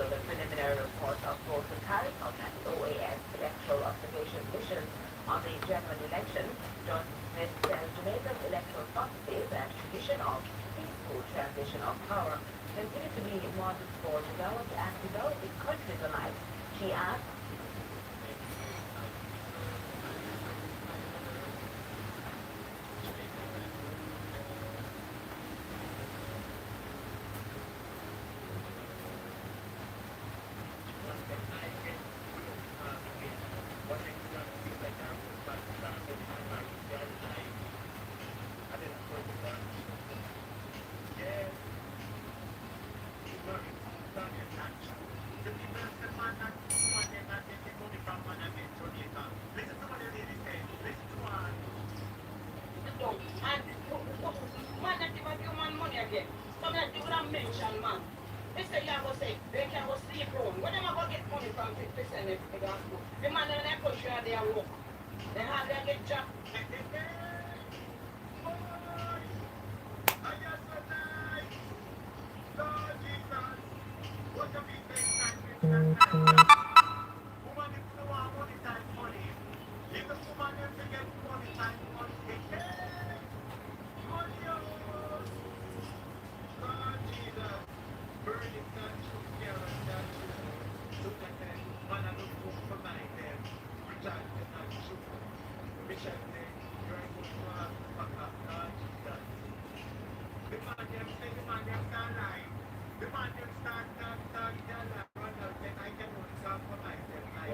to the preliminary report of both the CARICOM and OAS electoral observation missions on the general election, John Smith says Jamaica's electoral processes and tradition of peaceful transition of power continue to be models for developed and developing countries alike. She asked,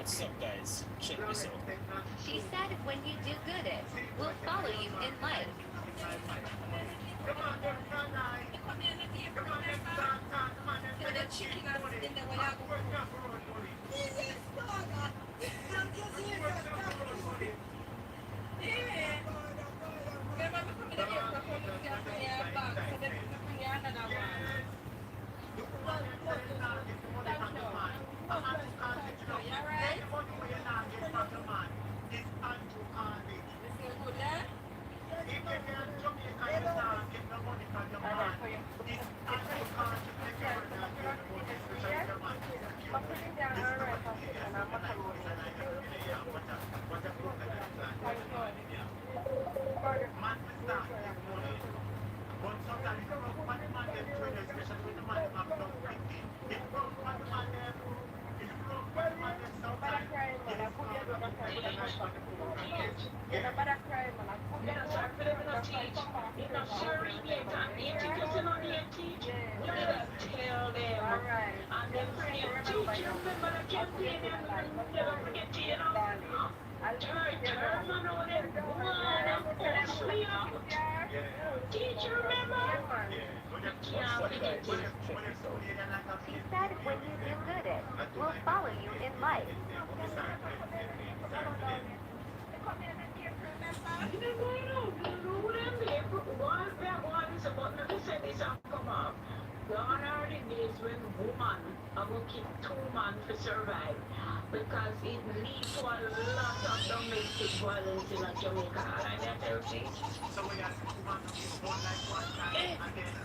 What's up, guys? Check this out. She said when you do good it, we'll follow you in life. She said when you do good it, we'll follow you in life. Gone are the days when woman I will keep 2 man to survive because it leads to a lot of domestic violence in Jamaica. And I tell you, So we ask 2 man to keep one like one time again.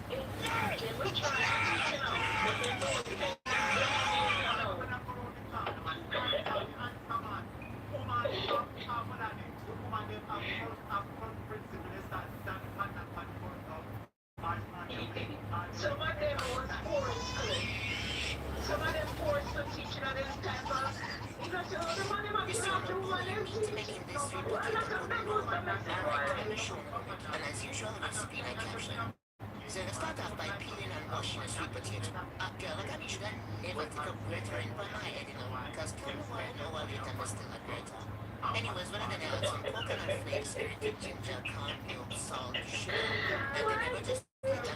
Exactly, we try to teach it out, but they don't get it. Some of them was forced to. Some of them forced to teach them this type of. Because you know, the money must be out to woman and teach. Well, that's a big one for me. And as usual, recipe like caption. So let's start off by peeling and washing a sweet potato. Girl, like I should have never take a grater in by my head, you know, because tell me why no one later was still a grater. Anyways, when I add some coconut flakes, spirited ginger, corn, milk, salt, sugar, and then I go just once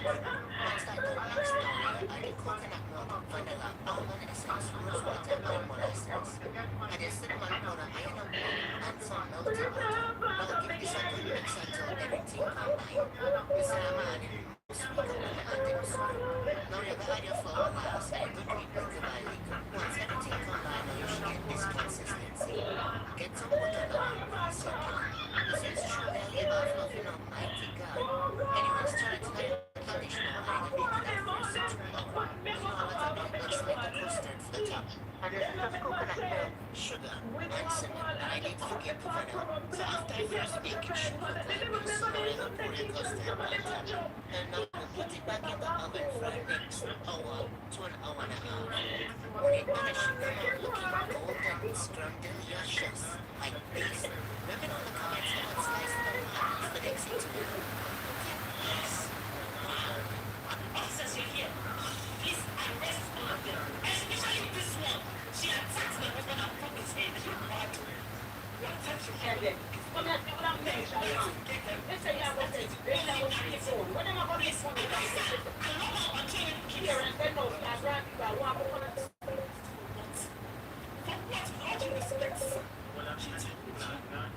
I put mixed down, I add coconut milk, vanilla, almond essence, rose water, and molasses. I just sit my powder, iron up and some melted butter. Now give this a good mix until everything combined. This is I'm adding sweet and then salt. Now you have add your flour last and good people divide it. Once everything combined, now you should get this consistency. Get some butter down and press your pan. This is truly a labor of loving Almighty God. Anyways, try to like conditional and a bit of first to power. All the And so I did forget to find out. So after I first make it sugar time, you see how I go pour the custard water. And now we put it back in the oven for the next hour to an hour and a half. When it should come out looking golden, scrumdiddlyucious, like this. Let me know in the comments how much slice of onion is the next thing to do. Yes. Wow. Officers, you're here. Please arrest all of them. Especially this one. She attacks my husband and broke his head. What? What attacks your head? Come here, see what I'm saying, Charlie. Let's say y'all was this. They never see it going. When am I going to get one of those? I don't know until you here and then no, I grab you by one of them. For what? How do you respect her?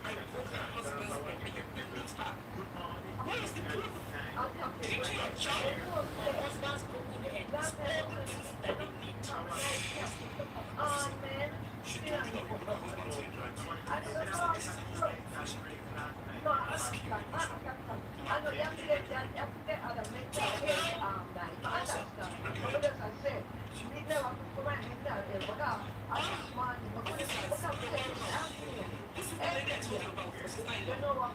I broke her husband's head and you beat her. Where is the proof? Did you kill a child? My husband's broken head. That's all the proof that they need to Oh, man. should you be able to hold on to your drugs? I don't know. This is the right fashion. No, I know you have to get out of make that case, like, I understand. But as I said, we never put my hand out there, but I just want to look at what I'm saying. You know what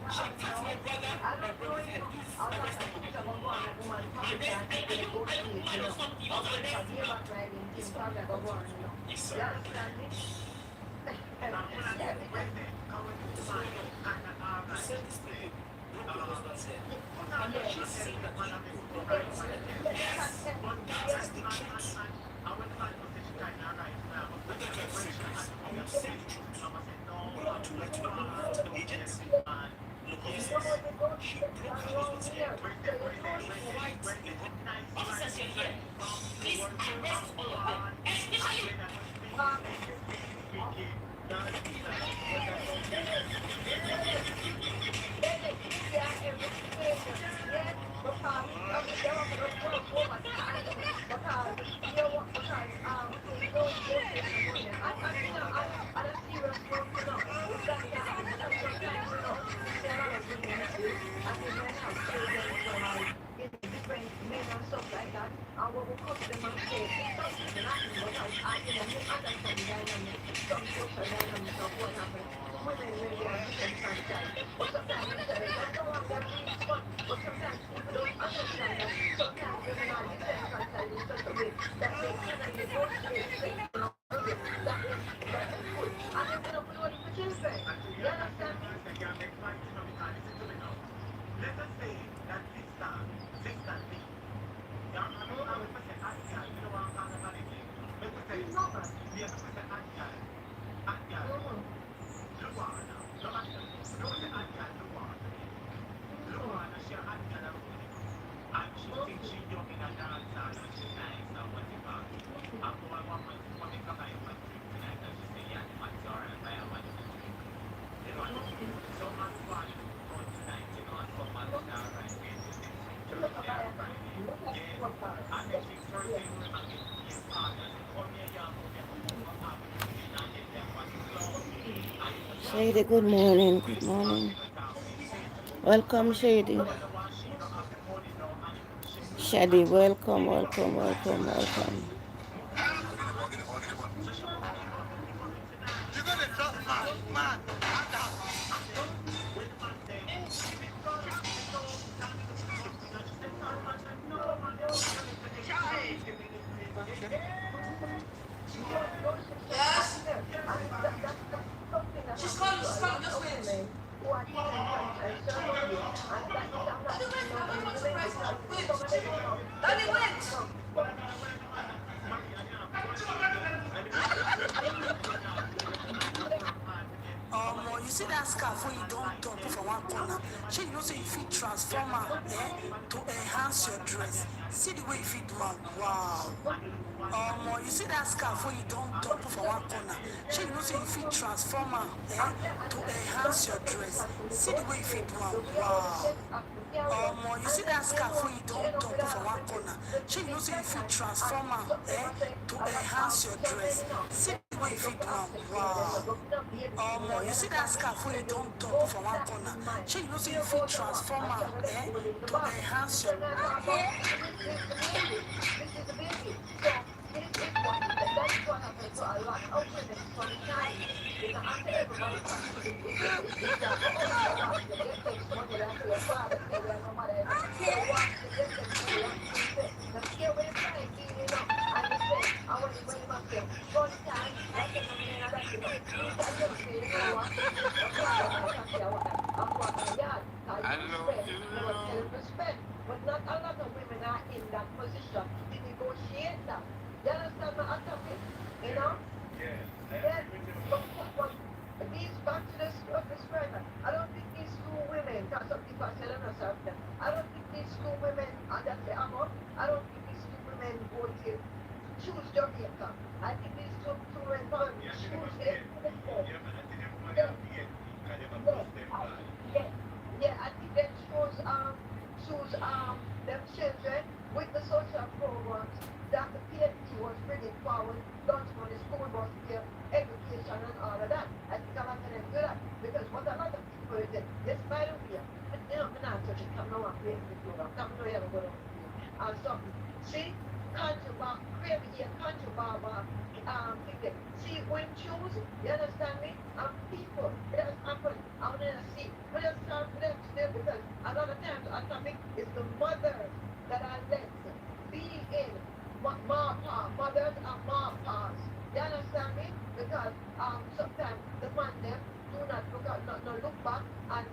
I don't know you. I'll not put some of one woman coming back and they go to it, you know. I'll put some here back right in things probably about one, you know. You understand me? Officers, you're here. Please arrest all of them. Especially Shady, good morning, good morning. Welcome, Shady. Shady, welcome, welcome, welcome, welcome. You see that scarf when you don't dump for one corner. She you know say you fit transform her to enhance your dress. See the way you fit do am. Wow. You see that scarf when you don't dump for one corner. She you know say you fit transform her to enhance your dress. See the way you fit do am. Wow. You see that scarf when you don't dump for one corner. She you know say you fit transform her to enhance your dress. See the way you fit do am. Wow. You see that scarf when you don't dump for one corner. She you know say you fit transform her to enhance your That is what happened to a lot of women from the time. Because after everybody is that, oh, you wash the get next money, that's your father, say, well, no matter, you wash the get next money, what you say, the care where the price is, and he said, I want to when him say, God time, that's the money and that's it. He can just say, you know what, your father might have to I'm walking a yard, because you spend, you will tell him to spend. But not a lot of women are in that position to negotiate that. You understand my atomic? You know? Yes. But these back to the scribe. I don't think these two women, because some people are telling us out there, I don't think these two women, and that's the amount, I don't think these two women go to choose Jamaica. I think these two women choose it. Yeah, yeah, I think they choose them children with the social programs that the PNP was bringing forward, launch money, school bus here, education and all of that. I think a lot of them do that because what a lot of people is this by the way, I'm not touching come no one create the program, come no ever go down and something. See, country bar, create here, country bar, thing there. See, when choose, you understand me? And people, it has happened. I want to see. We just start with them today because a lot of times atomic is the mothers that are left being in mothers and marpas. You understand me? Because sometimes the man them do not look at not look back and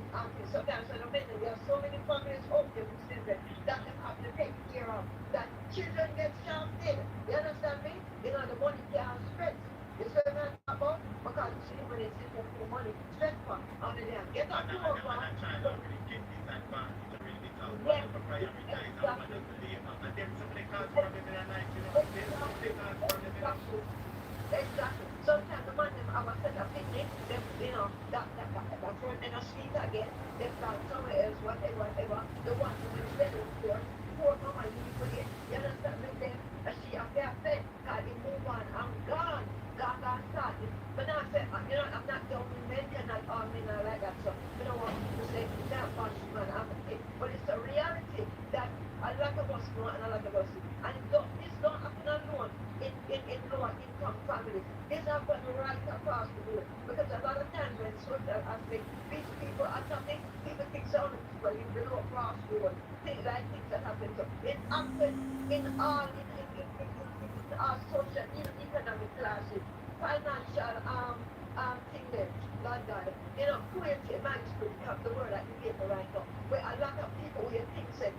sometimes when I'm in there are so many families out there with children that them have to take care of. That children get shafted. You understand me? The money can't stretch. You see what I'm talking about? Because you see when they sit there for money, stretch for on the damn get up program. Yes, exactly. Exactly. Sometimes the man them have a set of picnic, them, that's when in a street again, they start somewhere else, whatever, the one who will sell it for, poor mama leave for it, you understand me then, and she have their pet, cause they move on, I'm gone, gone started. But now I say, I'm not the only men, cannot all men are like that, so, want to say, that bunch man, I'm a kid, but it's a reality that a lot of us know and a lot of us see, and this don't happen alone, in lower income families. This happens right across the board. Because a lot of times when social aspect, these people are something, people think some people in the lower class world, things that happen. So it happens in all in our social, even economic classes, financial thing there, Lord God. Cruelty, man is pretty tough, the word I can give right now. Where a lot of people will think say,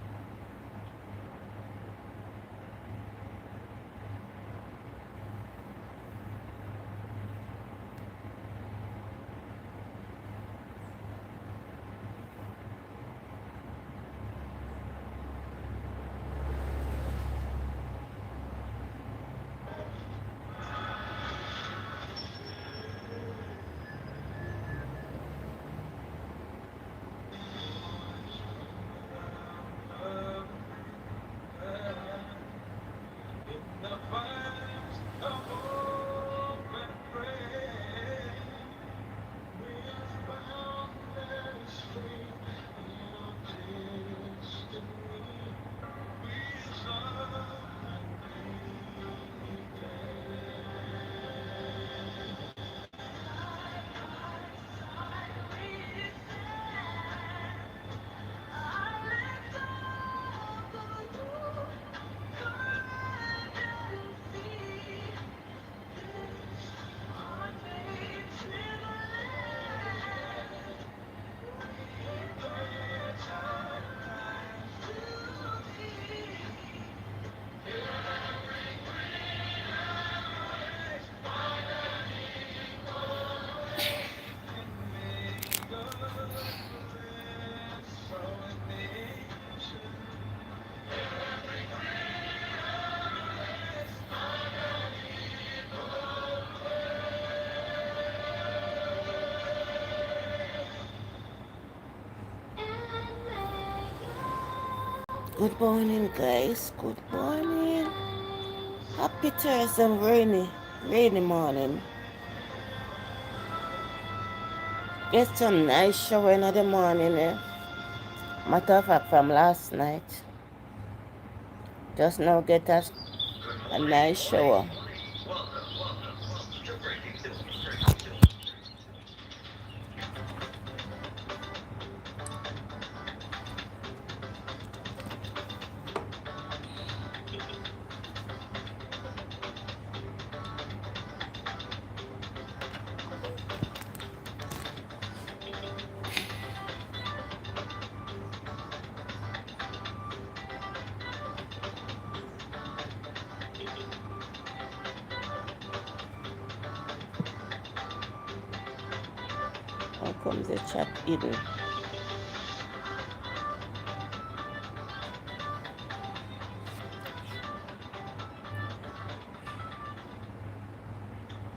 Good morning, guys. Good morning. Happy Thursday, rainy morning. Get some nice shower in the morning, eh? Matter of fact, from last night. Just now get a nice shower. comes the chat hidden.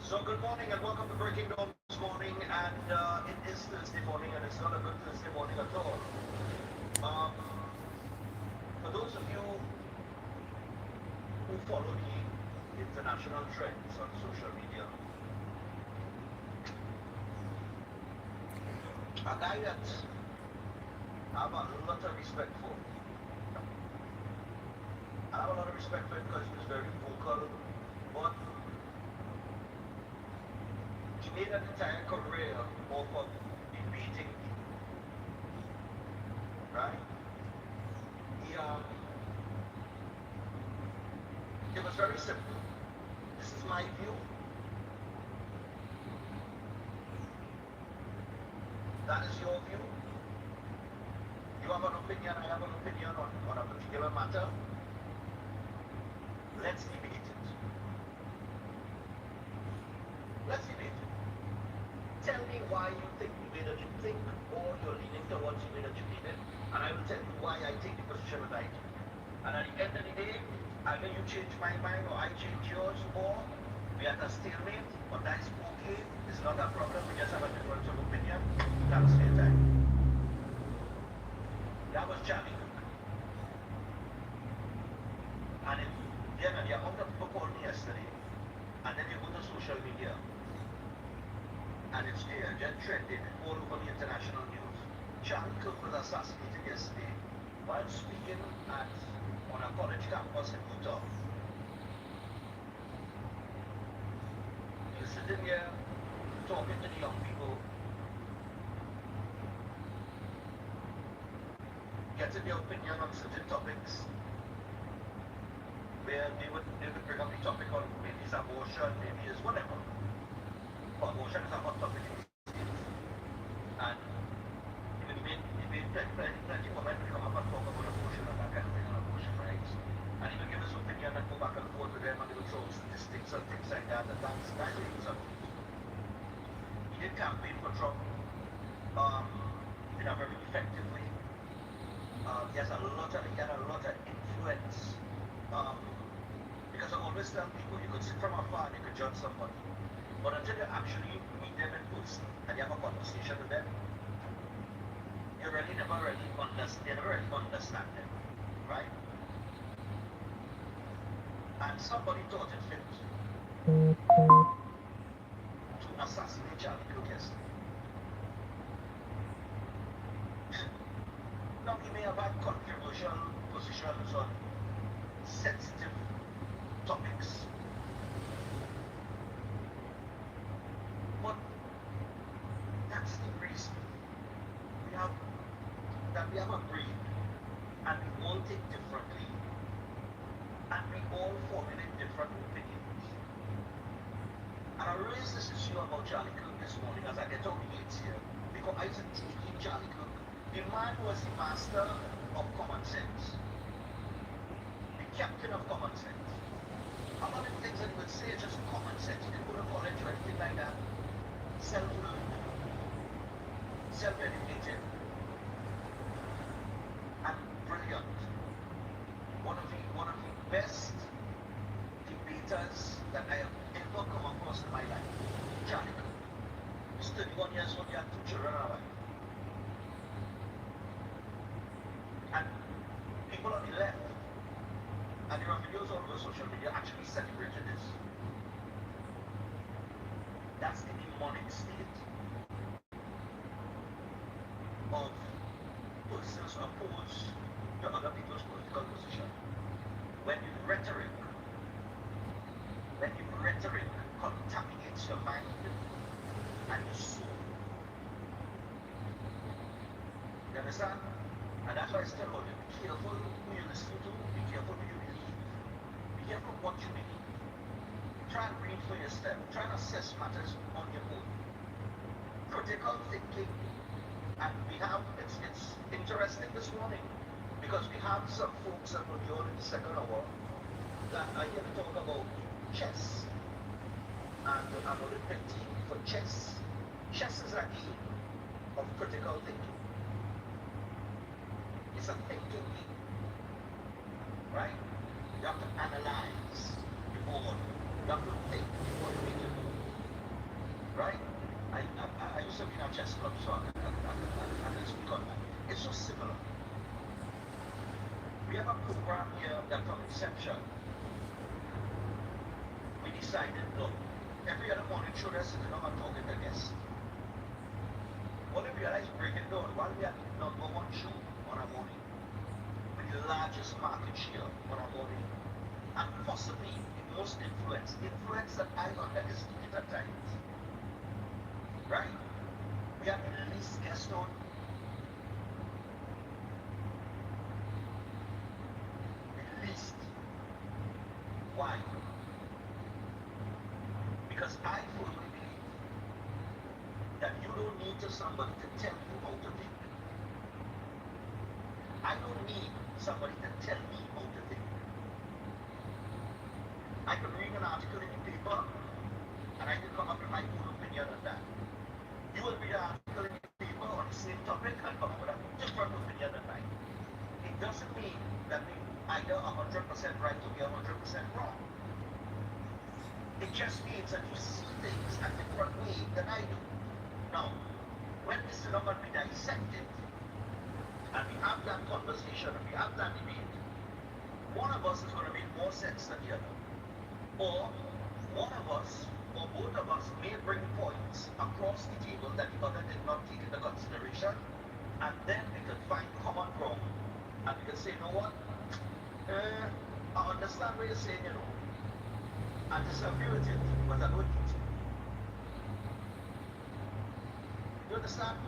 So good morning and welcome to Breaking Dawn this morning, and it is Thursday morning, and it's not a good Thursday morning at all. For those of you who follow the international trends on social media, a guy that I have a lot of respect for. I have a lot of respect for him because he was very vocal, but he made an entire career off of debating, right? It was very simple. This is my view. That is your view. You have an opinion, I have an opinion on a particular matter. Let's debate it. Let's debate it. Tell me why you think the way that you think, or you're leaning towards the way that you're leaning, and I will tell you why I take the position that I do. And at the end of the day, either you change my mind or I change yours, or we are at a stalemate, but that's okay. It's not a problem. We just have a difference of opinion. Thanks for your time. That was Charlie Cook. And the amount of people called me yesterday, and then you go to social media, and it's there, just trending all over the international news. Charlie Cook was assassinated yesterday while speaking on a college campus in Utah. You're sitting here talking to the young people, getting their opinion on certain topics, where they would bring up the topic on maybe it's abortion, maybe it's whatever. But abortion is a hot topic in the States. And even plenty of women come up and talk about abortion and that kind of thing, and abortion rights. And even give us opinion and go back and forth with them, and they will throw statistics and things like that, and that's really something. He did campaign for Trump in a very effective way. He had a lot of influence. Because I always tell people, you could sit from afar and you could judge somebody, but until you actually meet them in person and you have a conversation with them, you never really understand them, right? And somebody thought it fit to assassinate Charlie Cook yesterday. Now, he may have had controversial positions on sensitive topics, but that's the reason we have agreed, and we all think differently, and we all formulate different opinions. And I raised this issue about Charlie Cook this morning as I get out the gates here, because I said taking Charlie Cook, the man was the master of common sense, the captain of common sense. A lot of the things that he would say is just common sense. He didn't go to college or anything like that. Self-learned, self-educated, and brilliant. One of the best debaters that I have ever come across in my life. Charlie Cook. He's 31 years old, he had 2 children and a wife. And people on the left, and there are videos all over social media actually celebrating this. That's the demonic state of persons opposed to other people's political position. When the rhetoric contaminates your mind and your soul. You understand? And that's why I still hold you. Be careful who you listen to, be careful who you believe, be careful what you believe. Try and read for yourself, try and assess matters on your own. Critical thinking. And we have, it's interesting this morning, because we have some folks that will be on in the second hour that are here to talk about chess. And I'm Olympic team for chess. Chess is a game. of critical thinking. It's a thinking game, right? You have to analyze before you have to think before you make a move, right? I used to be in a chess club, so I can speak on that. It's so similar. We have a program here that from inception, we decided, look, every other morning children sitting down and talking to guests. What we realized breaking down, while we are number one show on a morning, with the largest market share on a morning, and possibly the most influence that I underestimated at times. Right? We have the least guest on. The least. Why? Because I fully believe that you don't need to somebody to tell you how to think. I don't need somebody to tell me how to think. I can read an article in the paper and I can come up with my own opinion on that. You will read an article in the paper on the same topic and come up with a different opinion than mine. It doesn't mean that we either 100% right or we are 100% wrong. It just means that you see things a different way than I do. Now, when we sit down and we dissect it, and we have that conversation, and we have that debate, one of us is going to make more sense than the other. Or one of us, or both of us, may bring points across the table that the other did not take into consideration, and then we could find common ground, and we could say, you know what, I understand what you're saying, you know, I disagree with it, but I don't need to. You understand?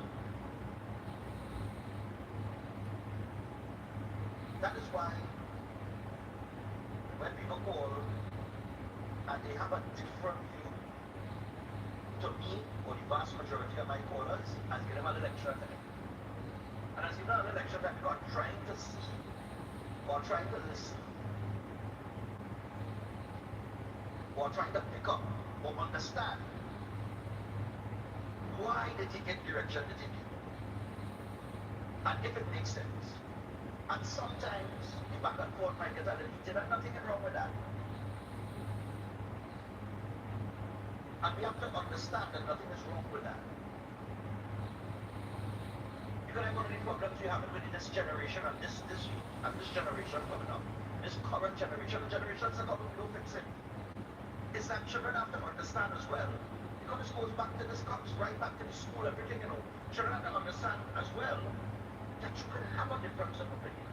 That is why when people call and they have a different view, to me, or the vast majority of my callers, I give them a lecture time. And as you know, a lecture time, you are trying to see or trying to listen or trying to pick up or understand why they take it direction they take it. And if it makes sense. And sometimes the back and forth might get a little heated, and nothing wrong with that. And we have to understand that nothing is wrong with that. Because one of the problems we have within this generation and this generation coming up, this current generation, the generations that come, we don't fix it. Is that children have to understand as well. Because this goes back to this, comes right back to the school, everything, you know. Children have to understand as well that you can have a difference of opinion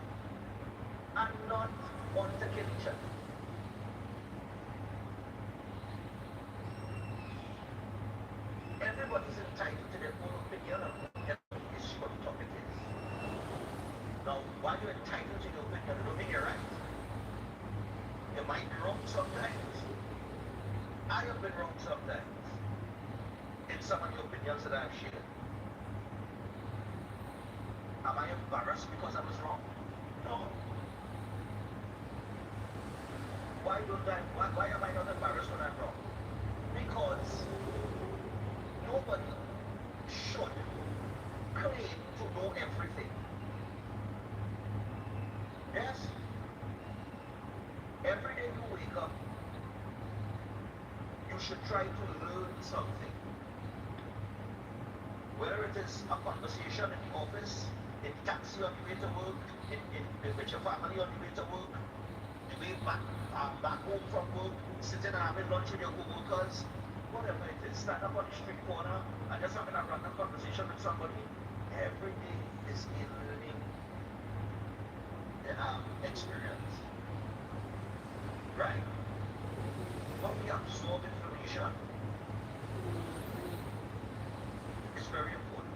and not want to kill each other. Everybody's entitled to their own opinion on whatever issue or topic is. Now, while you're entitled to your opinion, it don't make it right. You might be wrong sometimes. I have been wrong sometimes in some of the opinions that I've shared. Am I embarrassed because I was wrong? No. Why am I not embarrassed when I'm wrong? Because nobody should claim to know everything. Yes? Every day you wake up, you should try to learn something. Whether it is a conversation in the office, in the taxi on the way to work, with your family on the way to work, the way back home from work, sitting and having lunch with your co-workers, whatever it is, stand up on the street corner and just having a random conversation with somebody. Every day is a learning experience. Right? When we absorb information, it's very important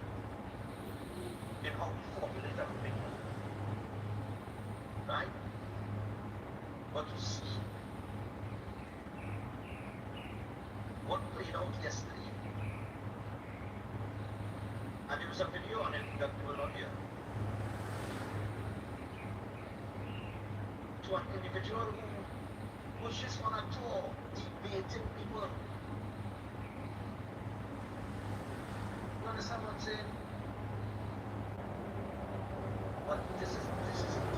in how we formulate our opinion. Right? But you see what played out yesterday, and there was a video on it that we will not hear. To an individual who was just on a tour debating people. You understand what I'm saying? But this is a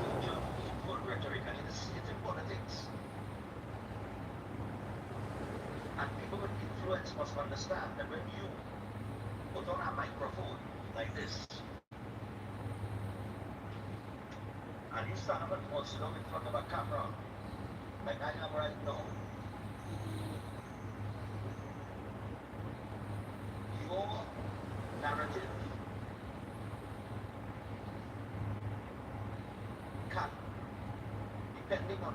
danger of hateful rhetoric, and you see it in politics. And people with influence must understand that when you put on a microphone like this, and you stand up and sit down in front of a camera, like I am right now, your narrative can, depending on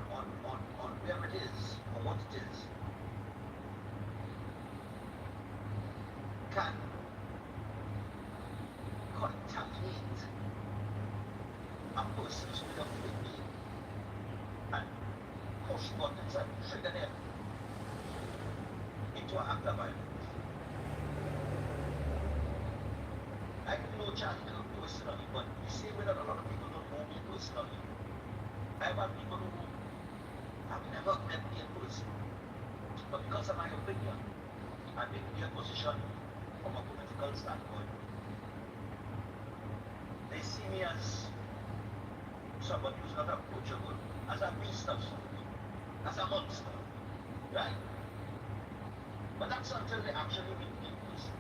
where it is or what it is, can contaminate a person's way of thinking and push buttons and trigger them into an act of violence. I didn't know Charlie Kirk personally, but the same way that a lot of people don't know me personally, I have people who have never met me in person, but because of my opinion, I make their position from a political standpoint. They see me as somebody who's not approachable, as a beast of something, as a monster, right? But that's until they actually meet me in person.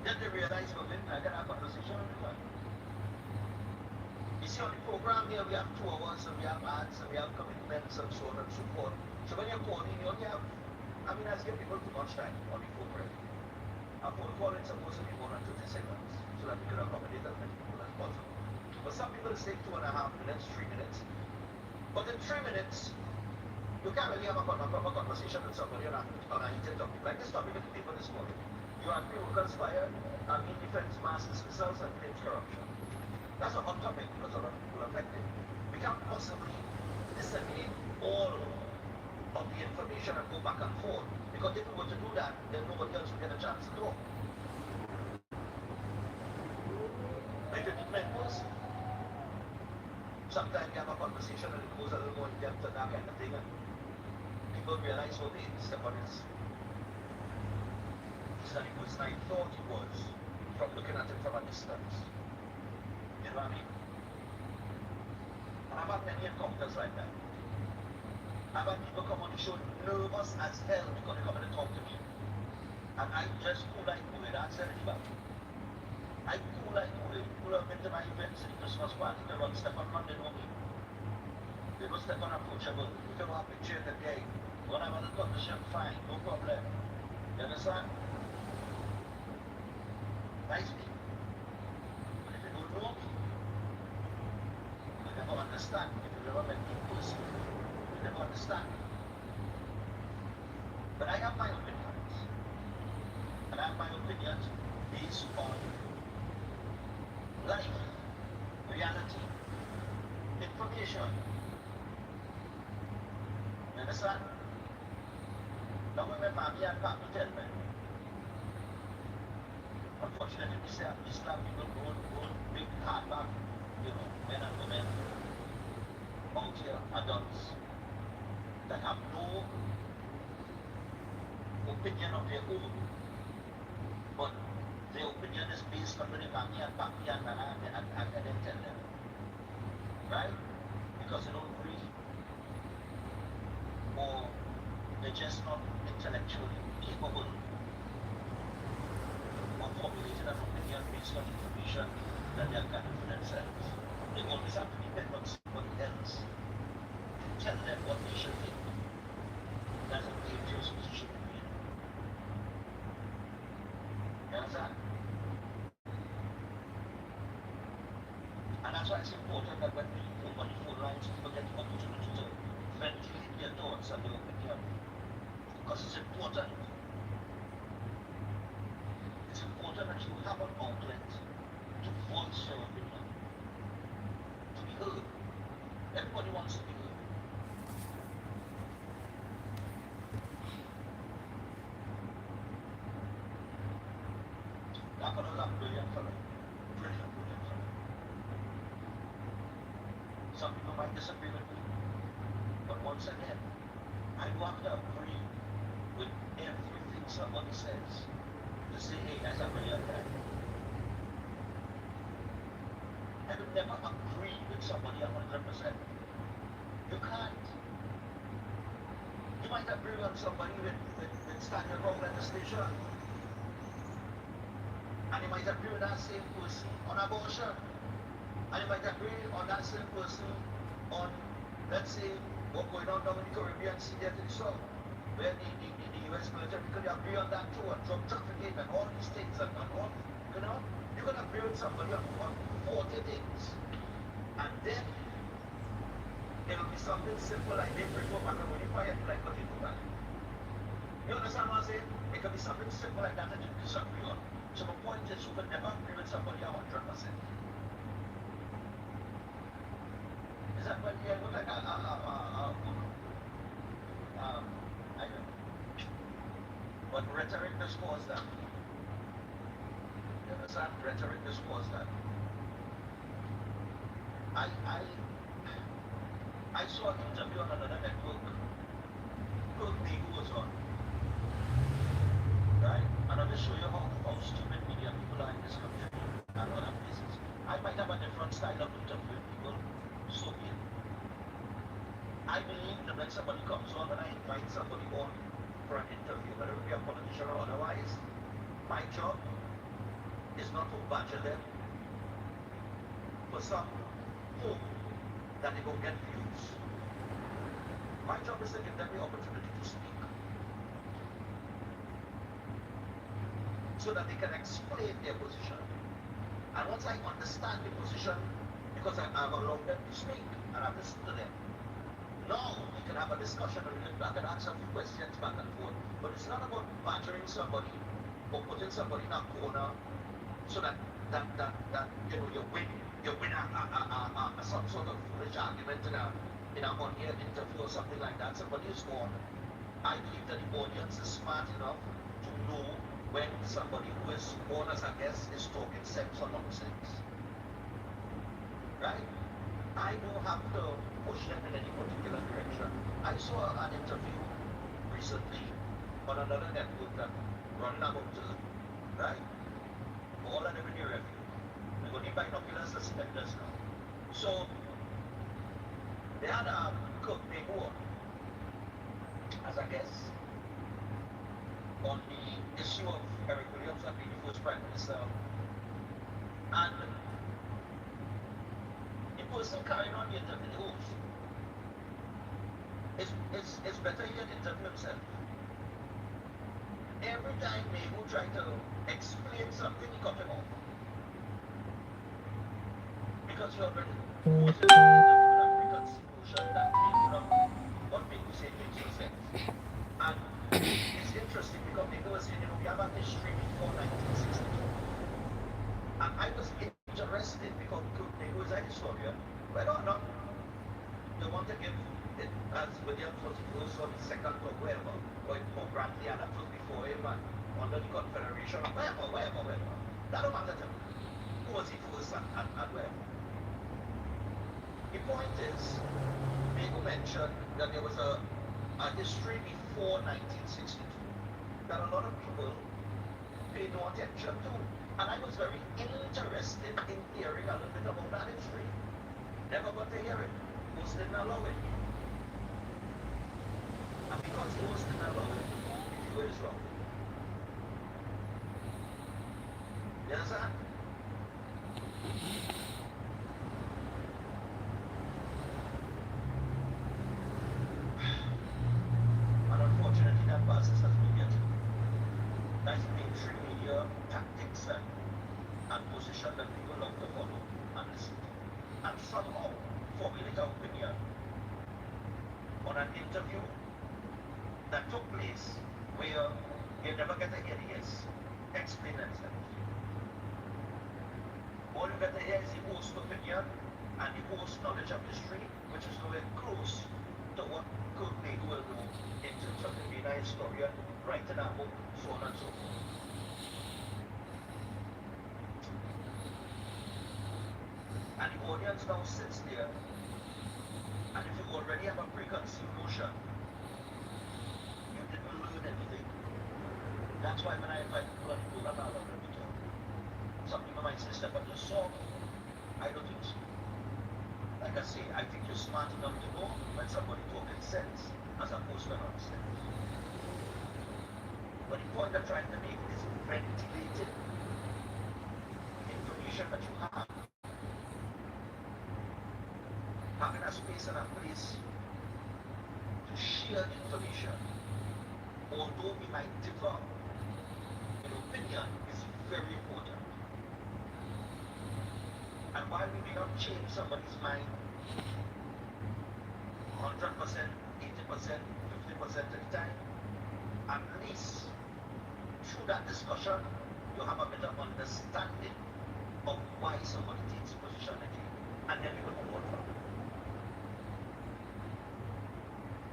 Then they realize, well, then I can have a conversation with them. You see, on the program here, we have 2 hours, and we have ads, and we have commitments, and so on and so forth. So when you're calling, you only have, I mean, I give people too much time on the program. A phone call is supposed to be 1 or 2 seconds, so that we can accommodate as many people as possible. But some people take 2.5 minutes, 3 minutes. But in 3 minutes, you can't really have a proper conversation with somebody on a heated topic. Like this topic in the paper this morning. You have people conspire, in defense mass dismissals and claims corruption. That's a hot topic because a lot of people affected. We can't possibly disseminate all of the information and go back and forth. Because if we were to do that, then nobody else will get a chance to talk. If it meant was, sometimes you have a conversation and it goes a little more in depth and that kind of thing, and people realize, oh, wait, Stefan is not the person I thought he was from looking at him from a distance. You know what I mean? And I've had many encounters like that. I've had people come on the show nervous as hell because they come in and talk to me. And I just cool like cool it, ask anybody. I cool like cool it. People have been to my events in the Christmas party, they run Stefan Run, they know me. They know Stefan approachable. We can have a picture of the day. When I want to conversation, fine, no problem. You understand? Nice people. But if you don't know me, you never understand. If you never met me in person, you never understand. But I have my opinions. And I have my opinions based on life, reality, information. You understand? Now when my mommy and papi tell me, unfortunately, Islam people don't big hardback, men and women out here, adults, that have no opinion of their own. But their opinion is based on the mommy and papi and nana and then tell them. Right? Because they don't agree. Or they're just not intellectually capable of formulating an opinion based on information that they have gathered for themselves. They always have to depend on somebody else to tell them what they should think. That's a dangerous position to be in. You understand? And that's why it's important that when we open the phone lines, people get the opportunity to ventilate their thoughts and their opinion. Because it's important. It's important that you have an outlet to voice your opinion, to be heard. Everybody wants to be heard. That one is a brilliant fellow. Brilliant fellow. Some people might disagree with me, but once again, I don't have to agree with everything somebody says to say, hey, that's a brilliant guy. could never agree with somebody 100%. You can't. You might agree on somebody with standing wrong legislation. And you might agree with that same person on abortion. And you might agree on that same person on, let's say, what's going on down in the Caribbean Sea there to the south, where the US military could agree on that too, and drug trafficking and all these things and all, you know? You can agree with somebody on 40 things. And then it'll be something simple like they bring up macaroni pie and you like potato pie. You understand what I'm saying? It could be something simple like that that you disagree on. So the point is you can never agree with somebody 100%. Is that what you look like I don't know. But rhetoric discourse that. You understand? Rhetoric discourse that. I saw an interview on another network. Cook Begu was on. Right? And I'll just show you how stupid media people are in this country and other places. I might have a different style of interviewing people, so be it. I believe that when somebody comes on and I invite somebody on for an interview, whether it be a politician or otherwise, my job is not to badger them for some hope that they go get views. My job is to give them the opportunity to speak so that they can explain their position. And once I understand the position, because I've allowed them to speak and I've listened to them, now we can have a discussion and I can answer a few questions back and forth. But it's not about badgering somebody or putting somebody in a corner so that you know you win some sort of foolish argument in a on-air interview or something like that. Somebody is on. I believe that the audience is smart enough to know when somebody who is on as a guest is talking sense or nonsense. Right? I don't have to push them in any particular direction. I saw an interview recently on another network that running about right? All of them in the review. They're going to need binoculars and suspenders now. So they had a Cook Begu as a guest on the issue of Eric Williams and being the first Prime Minister. And the person carrying on the interview, the host, it's better he can interview himself. Every time Begu tried to explain something, he cut him off. Because you already was in the interview with a preconceived notion that Begu not what Begu said makes no sense. And it's interesting because Begu was saying, you know, we have a history before 1962. And I was interested because Begu is a historian. Whether or not they want to give it as Williams was first or the second or whatever, or Paul Bradley and that was before him and under the Confederation, or whatever. That don't matter to me. Who was he first and whatever. The point is, Begu mentioned that there was a history before 1962 that a lot of people paid no attention to. And I was very interested in hearing a little bit about that history. Never got to hear it. Most didn't allow it. And because most didn't allow it, the view is wrong. You understand? And unfortunately, that process has been getting. That's mainstream media tactics and position that people love to follow and listen to. And somehow formulate an opinion on an interview that took place where you never get to hear the guests explain themselves. All you get to hear is the host's opinion and the host's knowledge of history, which is nowhere close to what Cook Begu will know in terms of being a historian, writing a book, so on and so forth. And the audience now sits there, and if you already have a preconceived notion, you didn't learn anything. That's why when I invite people on the program, I love them to talk. Some people might say, step on the song. I don't think so. smart enough to know when somebody talking sense as opposed to nonsense. But the point I'm trying to make is ventilating information that you have. Having a space and a place to share information, although we might differ in opinion, is very important. And while we may not change somebody's mind 100%, 80%, 50% of the time, at least through that discussion, you have a better understanding of why somebody takes a position again, and then you will move on.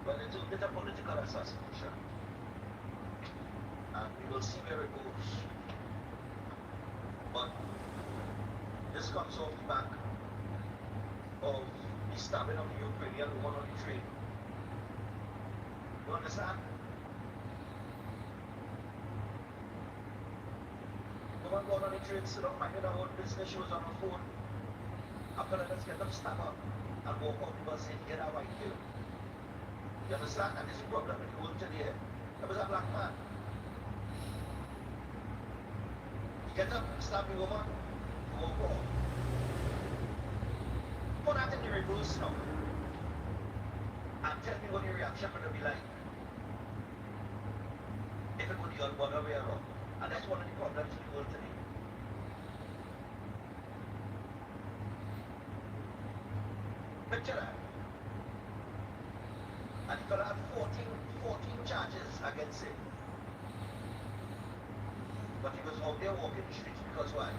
Well, it's a bit of political assassination, and we will see where it goes. But this comes off the back of the stabbing of the Ukrainian woman on the train. You understand? The one going on the train stood up minding her own business, she was on her phone. After that, let's get them stab her and walk out the bus saying, get her right here. You understand? And there's a problem with the whole today. There was a black man. He get up, stab the woman, walk off. Put that in the reverse now. And tell me what your reaction will be like. If it would be on one way around. And that's one of the problems in the world today. Picture that. And he could have 14 charges against him. But he was out there walking the streets because why?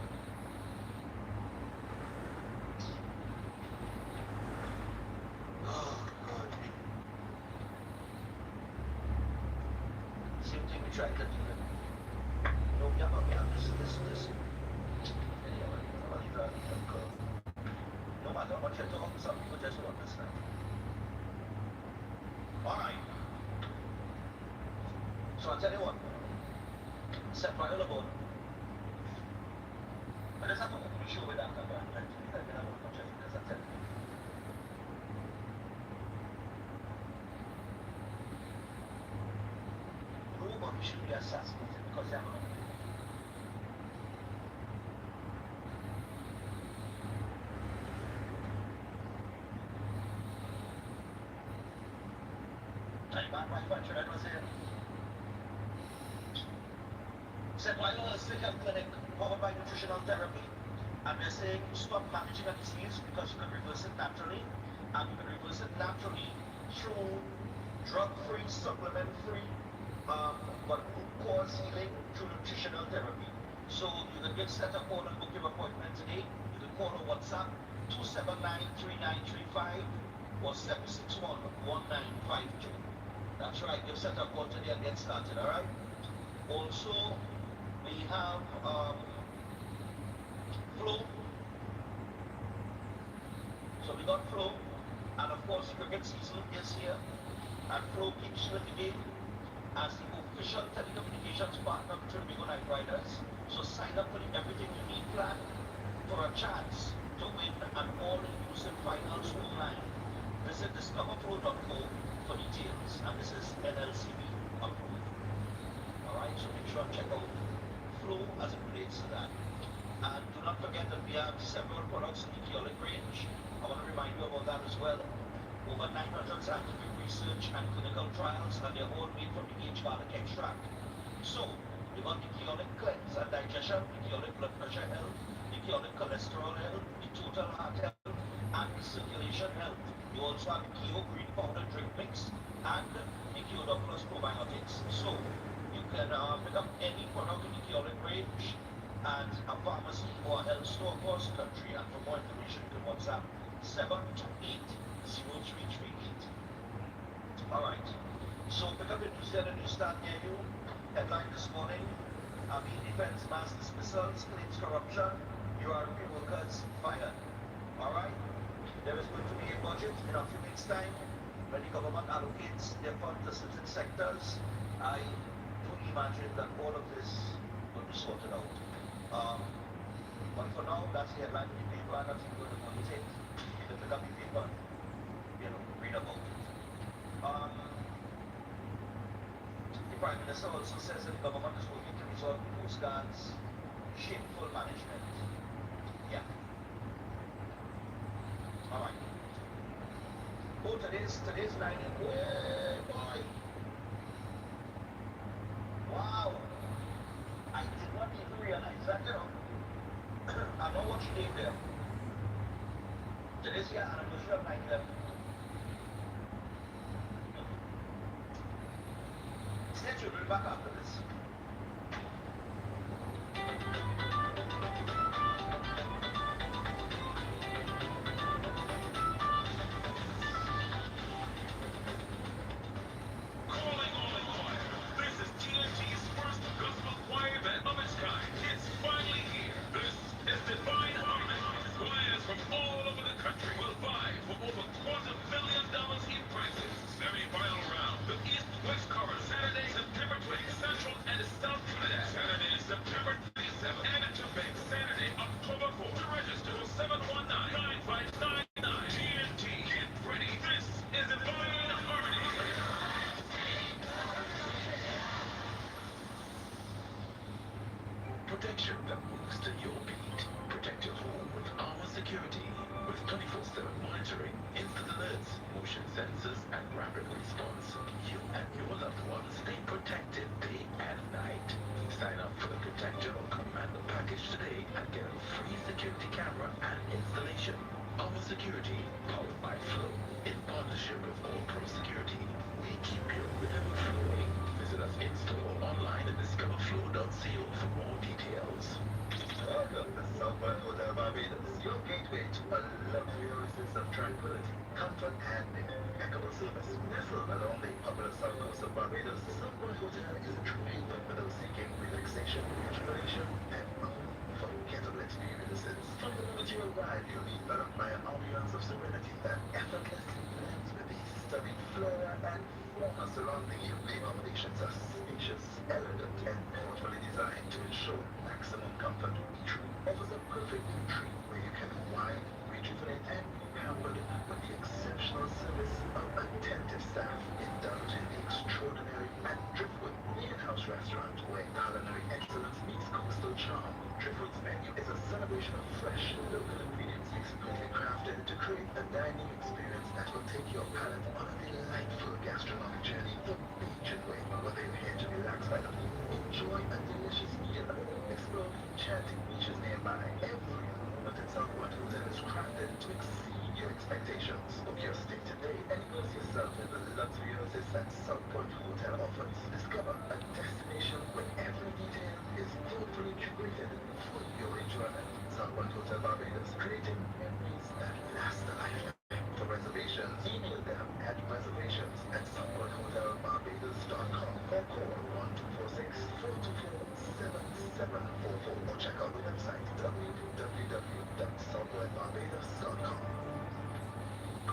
Oh, God. Same thing we tried to do. No, we have this. Anyway, no matter what you talk, some people just don't understand. Alright. So I'll tell you what. Set fire to board. But there's nothing we show with that camera. Because I tell you. Nobody should be assassinated because they're not. That was it. Said while on a health clinic powered by nutritional therapy, and they're saying stop managing a disease because you can reverse it naturally, and you can reverse it naturally through drug-free, supplement-free, but root cause healing through nutritional therapy. So you can get set up on and book your appointment today. You can call on WhatsApp 279-3935 or 761-1952. That's right, you've set up one today and get started, alright? Also, we have flow. So we got flow, and of course cricket season is here, and flow keeps you in the game as the official telecommunications partner of Trinidad Night Riders. So sign up for the Everything You Need plan for a chance to win an all-inclusive finals online. Visit discoverflow.co for details, and this is NLCB approved. Alright, so make sure and check out Flow as it relates to that. And do not forget that we have several products in the Keolic range. I want to remind you about that as well. Over 900 scientific research and clinical trials, and they're all made from the H-garlic extract. So, you got the Keolic cleanse and digestion, the Keolic blood pressure health, the Keolic cholesterol health, the total heart health, and the circulation health. You also have the Keo green powder drink mix and the Keo Plus probiotics. So, you can pick up any product in the Keolic range at a pharmacy or a health store across the country, and for more information you can WhatsApp 728-0338. Alright, so pick up your news there, the news stand near you. Headline this morning, Army Defense mass dismissals, claims corruption, URP workers fired. Alright, there is going to be a budget in a few weeks' time when the government allocates their funds to certain sectors. I do imagine that all of this will be sorted out. But for now, that's the headline of the paper, and that's going to take. You can pick up the paper. Prime Minister also says that the government is working to resolve Coast Guard's shameful management. Yeah. Alright. Oh, today's 90. Oh, boy. Wow. I did not even realize that, you know. I know what you did there. Today's your anniversary of 9/11. Stay tuned, we'll be back after this. Calling all in choir. This is TNT's first gospel choir event of its kind. It's finally here. This is Divine Harmony. Choirs from all over the country will vie for over $250,000 in prizes. Semi-final round. The East-West Chorus. Saturday, September 20th. Central and South Trinidad. Saturday, September 27th. And Quebec. Saturday, October 4th. To register 719-9599. TNT. Get ready. This is Divine Harmony. Protection that moves to your beat. Protect your home with Armor Security. With 24/7 monitoring, instant alerts, motion sensors, and rapid response, you and your loved ones stay protected day and night. Sign up for the Protector or Commander package today and get a free security camera and installation. Armor Security, powered by Flow, in partnership with All Pro Security. We keep your rhythm flowing. Visit us in store or online at discoverflow.co for more details. Welcome to Southwest Hotel Barbados, your gateway to a luxury oasis of tranquility, comfort, and impeccable service. Nestled along the popular south coast of Barbados, Southwest Hotel is a true haven for those seeking relaxation, rejuvenation, and unforgettable experiences. From the moment you arrive, you'll be enveloped by an ambiance of serenity that effortlessly blends with the stunning flora and fauna surrounding you. The accommodations are spacious, elegant, and thoughtfully designed to ensure maximum comfort. Each room offers a perfect retreat where you can unwind, rejuvenate, and be pampered with the exceptional service of attentive staff. Indulge in the extraordinary at Driftwood, the in-house restaurant where culinary excellence meets coastal charm. Driftwood's menu is a celebration of fresh, local ingredients expertly crafted to create a dining experience that will take your palate on a delightful gastronomic journey the Bajan way. Whether you're here to relax by the pool, enjoy a delicious meal, explore enchanting beaches nearby, every moment at Southwest Hotel is crafted to exceed your expectations. Book your stay today and immerse yourself in the luxury oasis that South Point Hotel offers. Discover a destination where every detail is thoughtfully curated for your enjoyment. South Point Hotel Barbados, creating memories that last a lifetime. For reservations, email them at reservations@southpointhotelbarbados.com or call 1246-424-7744 or check out the website www.southpointbarbados.com.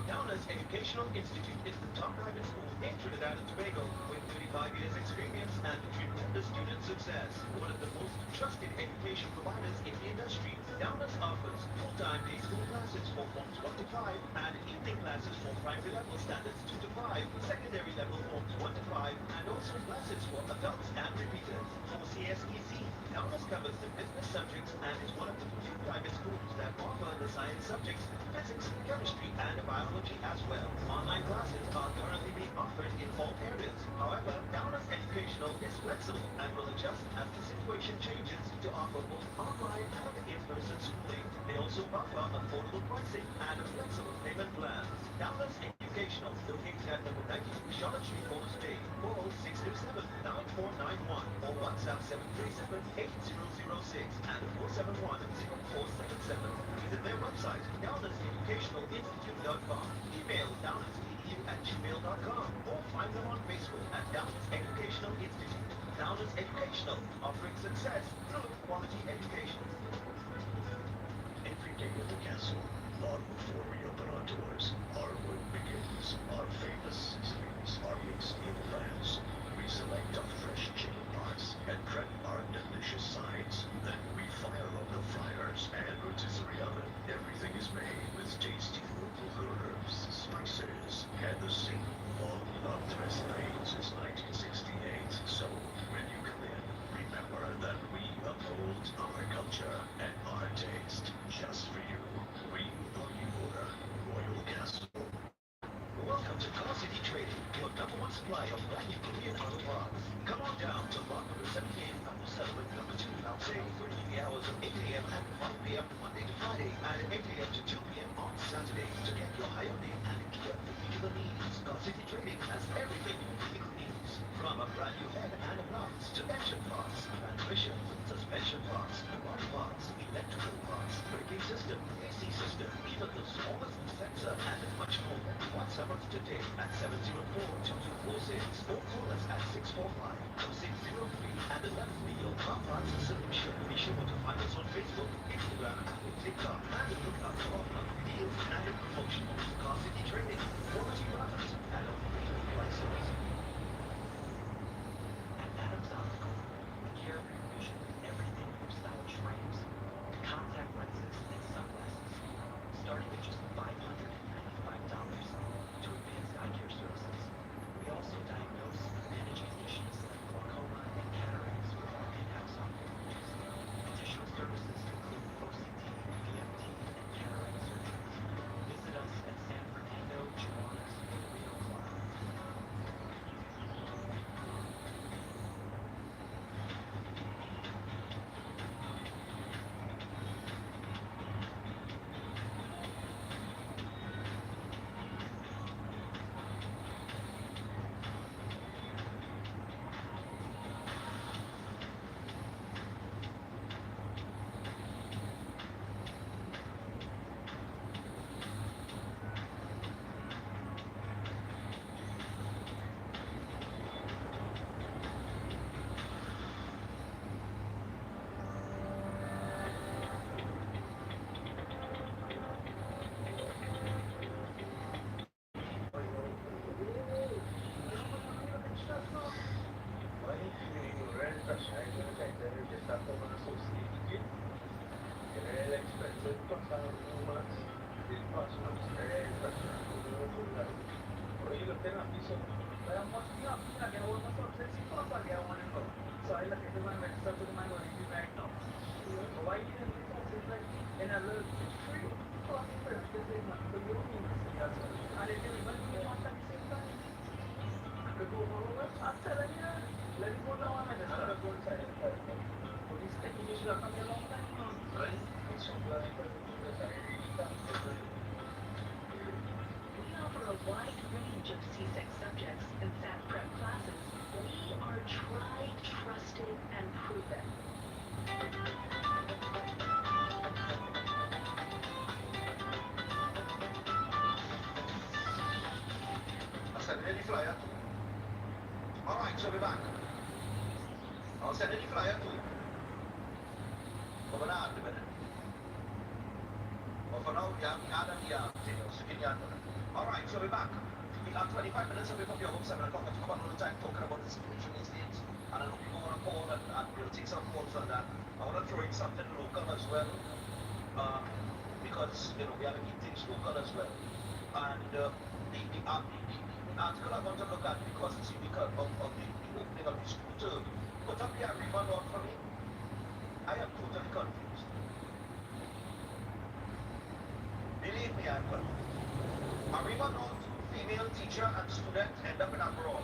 Downers Educational Institute is the top private school in Trinidad and Tobago with 35 years experience and tremendous student success. One of the most trusted education providers in the industry, Downers offers full-time day school classes for forms 1 to 5 and evening classes for primary level standards 2 to 5, secondary level forms 1 to 5, and also classes for adults and repeaters. For CSEC, Downers covers the business subjects and is one of the few private schools that offer the science subjects, physics, chemistry, and biology as well. Online classes are currently being offered in all areas. However, Downers Educational is flexible and will adjust as the situation changes to offer both online and in-person schooling. They also offer affordable pricing and flexible payment plans. Downers Educational, located at number 93 Charlotte Street, Bonus Bay. Call 627-9491 or WhatsApp 737-8006 and 471-0477. Visit their website, Downers.educationalinstitute.com. Email downersedu@gmail.com or find them on Facebook at Downers Educational Institute. Downers Educational, offering success through quality education. Every day at the castle, long before we open our doors, our work begins. Our famous seasonings are mixed in plants. We select our fresh chicken parts and prep our delicious sides. Then we fire up the fryers and rotisserie oven. Everything is made with tasty local herbs, spices, and the same long-loved recipe since 1968. So supply of brand new Korean auto parts. Come on down to lot number 17 Apple Settlement number 2 outside for the hours of 8 a.m. and 5 p.m. Monday to Friday and 8 a.m. to 2 p.m. on Saturdays to get your Hyundai and Kia vehicle needs. Car City Trading has everything your vehicle needs. From a brand new head and blocks to engine parts, transmission, suspension parts, body parts, electrical parts, braking system, AC system, even the smallest sensor and much more. WhatsApp us today at 704-2246 or call us at 645-2603 and let us be your car parts solution. Be sure to find us on Facebook, Instagram, and TikTok and look out for our deals and promotions. Car City Trading, quality products at affordable prices. At Adam's Optical, we care for your vision with everything from stylish frames to contact lenses and sunglasses, starting at just $595 to advanced eye care services. We also diagnose and manage conditions like glaucoma and cataracts with our in-house ophthalmologist. Additional services include OCT, VMT, and cataract surgery. Visit us at San Fernando, Chehalis, and Rio Claro. We offer a wide range of C6 subjects and SAT prep classes. We are tried, trusted, and proven. I'll send any flyer. Alright, so we're back. I'll send any flyer to you. Over now, a minute. Well, for now, yeah, alright, so we're back. We have 25 minutes away from your home, 7 o'clock. I took about all the time talking about the situation these days. And I know people want to call and we'll take some calls on that. I want to throw in something local as well. Because, you know, we have to keep things local as well. And the article I want to look at, because it's because of the opening of the school term, put up the Arriva note for me. I am totally confused. Believe me, I'm confused. Arriva note, female teacher and student end up in a brawl.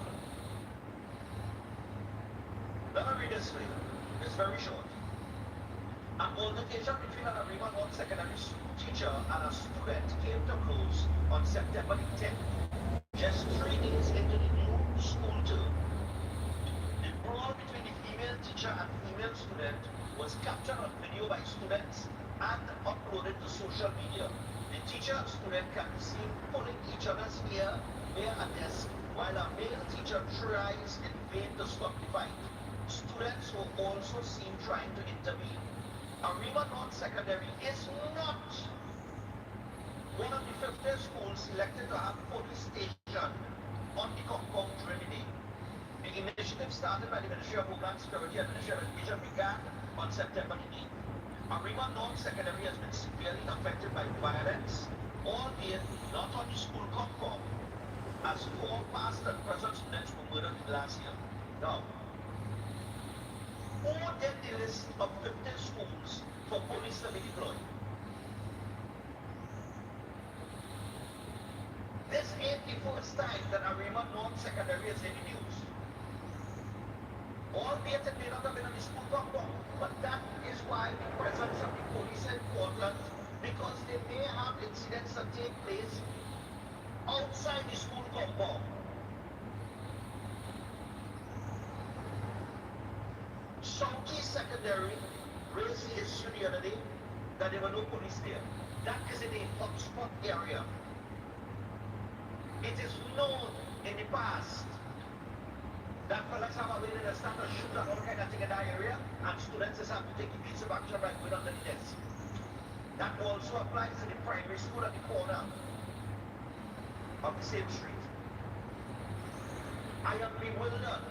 Let me read this for you. It's very short. An altercation between an Arriva North secondary school teacher and a student came to close on September the 10th, just 3 days into the new school term. The brawl between the female teacher and female student was captured on video by students and uploaded to social media. The teacher and student can be seen pulling each other's hair near a desk while a male teacher tries in vain to stop the fight. Students were also seen trying to intervene. Arriva North Secondary is not one of the 50 schools selected to have police station on the compound during the day. The initiative started by the Ministry of Homeland Security and Ministry of Education began on September the 8th. Arriva North Secondary has been severely affected by violence, albeit not on the school compound, as 4 past and present students were murdered last year. Now, who did the list of 50 schools for police to be deployed? This ain't the first time that Arima North Secondary is in the news. Albeit it may not have been on the school compound, but that is why the presence of the police in Portland, because they may have incidents that take place outside the school compound. Southeast Secondary raised the issue the other day that there were no police there. That is in a hotspot area. It is known in the past that fellas have a way to start a shoot and all kind of thing in that area, and students just have to take a piece of action right with under the desk. That also applies to the primary school at the corner of the same street. I am bewildered.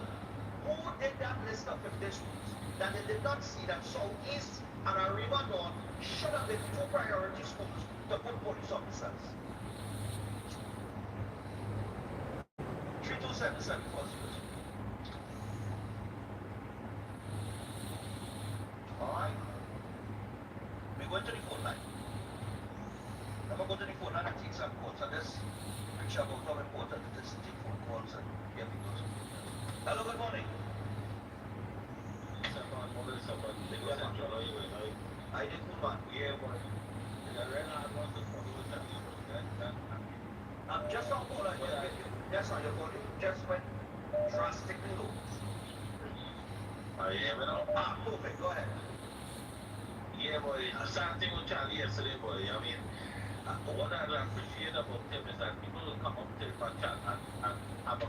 Who did that list of 50 schools that they did not see that Southeast and Arriva North should have been two priority schools to put police officers? 3277 first years. Alright. We go to the phone line. I'm going to go to the phone line and take some calls. And this picture about how important it is to take phone calls and hear people's opinions. Hello, good morning. I did good man. Yeah, boy. Just on call, just on your volume, just went drastically low. Ah, perfect, go ahead. Yeah, boy. Same thing with Charlie yesterday, boy. I mean, what I appreciate about him is that people will come up to him and chat and have a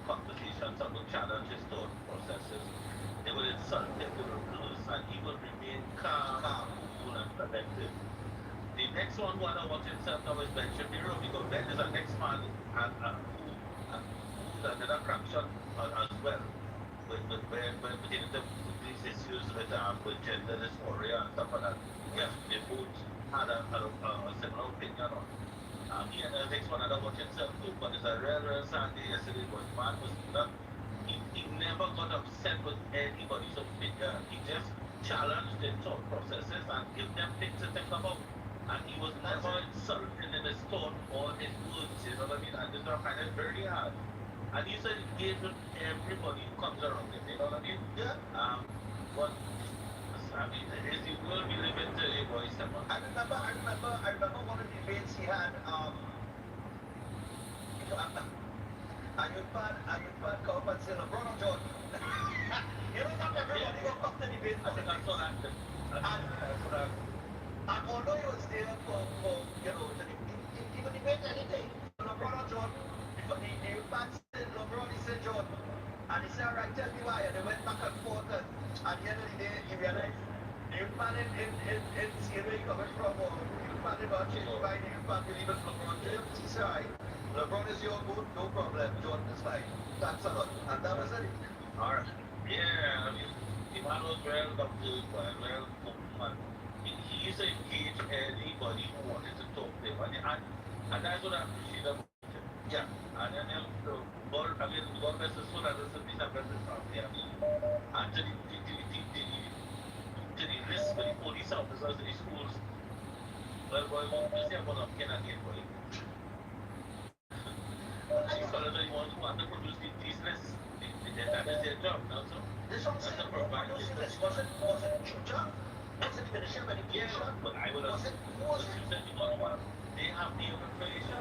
conversations about challenge his thought processes. They will insult him, they will lose, and he will remain calm, cool, and collected. The next one who I want himself now is Ben Shapiro, because Ben is our next man who's another crack shot as well. When pertaining to these issues with gender dysphoria and stuff like that. Yes, they both had a similar opinion on. He and the next one I don't watch himself too, but it's a real Sunday yesterday, but man was not, he never got upset with anybody's opinion. He just challenged their thought processes and give them things to think about. And he was never insulting in his tone or his words, you know what I mean? And this I find it very hard. And he's engaged with everybody who comes around him, you know what I mean? Yeah. But I mean, it's the world we live in today, boy, Stefan. I remember one of the debates he had, Ayupan come up and say, LeBron or Jordan? You know, not everybody go up to debate. I think I saw that. And although he was there for you know, he would debate anything. LeBron or Jordan, the fans said LeBron, he said Jordan. And he said, alright, tell me why. And they went back and forth, and at the end of the day, he realized the youth man in seeing where he coming from, or the youth man in Manchester, the youth man believe in LeBron James. He said, alright, LeBron is your good, no problem. Jordan is fine. That's a lot. And that was it. Alright. Yeah, I mean, the man was well doctored, well spoken man. He used to engage anybody who wanted to talk to him. And that's what I appreciate about him. Yeah. And then, God bless his soul, and this is a blessed family. I mean, and to the risk for the police officers in the schools, well, boy, won't you say about a can again, boy? These fellas are the ones who have to produce these lists. That is their job, now, so. This one said, was it Chucha? Was it even a share medication? Yeah, but I would have. They have the information.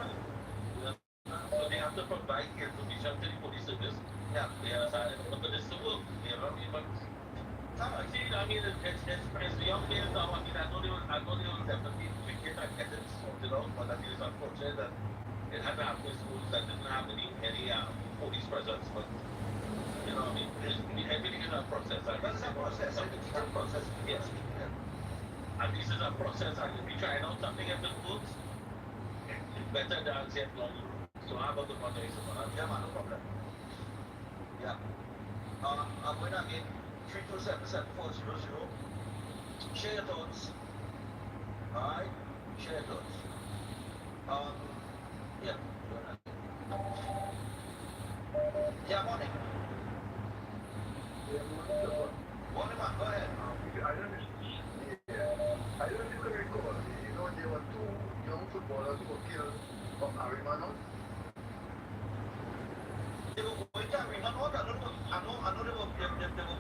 So they have to provide information to the police service. Yeah, they understand it. But it's the work. You know what I mean? But see, I mean, it's the young players now. I mean, I know they will definitely get it sorted out, but I mean, it's unfortunate that it had to happen in schools that didn't have any police presence. But you know, I mean, everything is a process. That's a process. It's a process. Yes. And this is a process. And if we try out something if it works, it's better than yet longer. So how about the context of that? Yeah, man, no problem. Yeah. I'm going to again 3277400. Share your thoughts. Alright? Share your thoughts. Yeah. Yeah, morning. Morning, man, go ahead. I don't know if you can recall, there were two young footballers who were killed from Arimano. I know they were,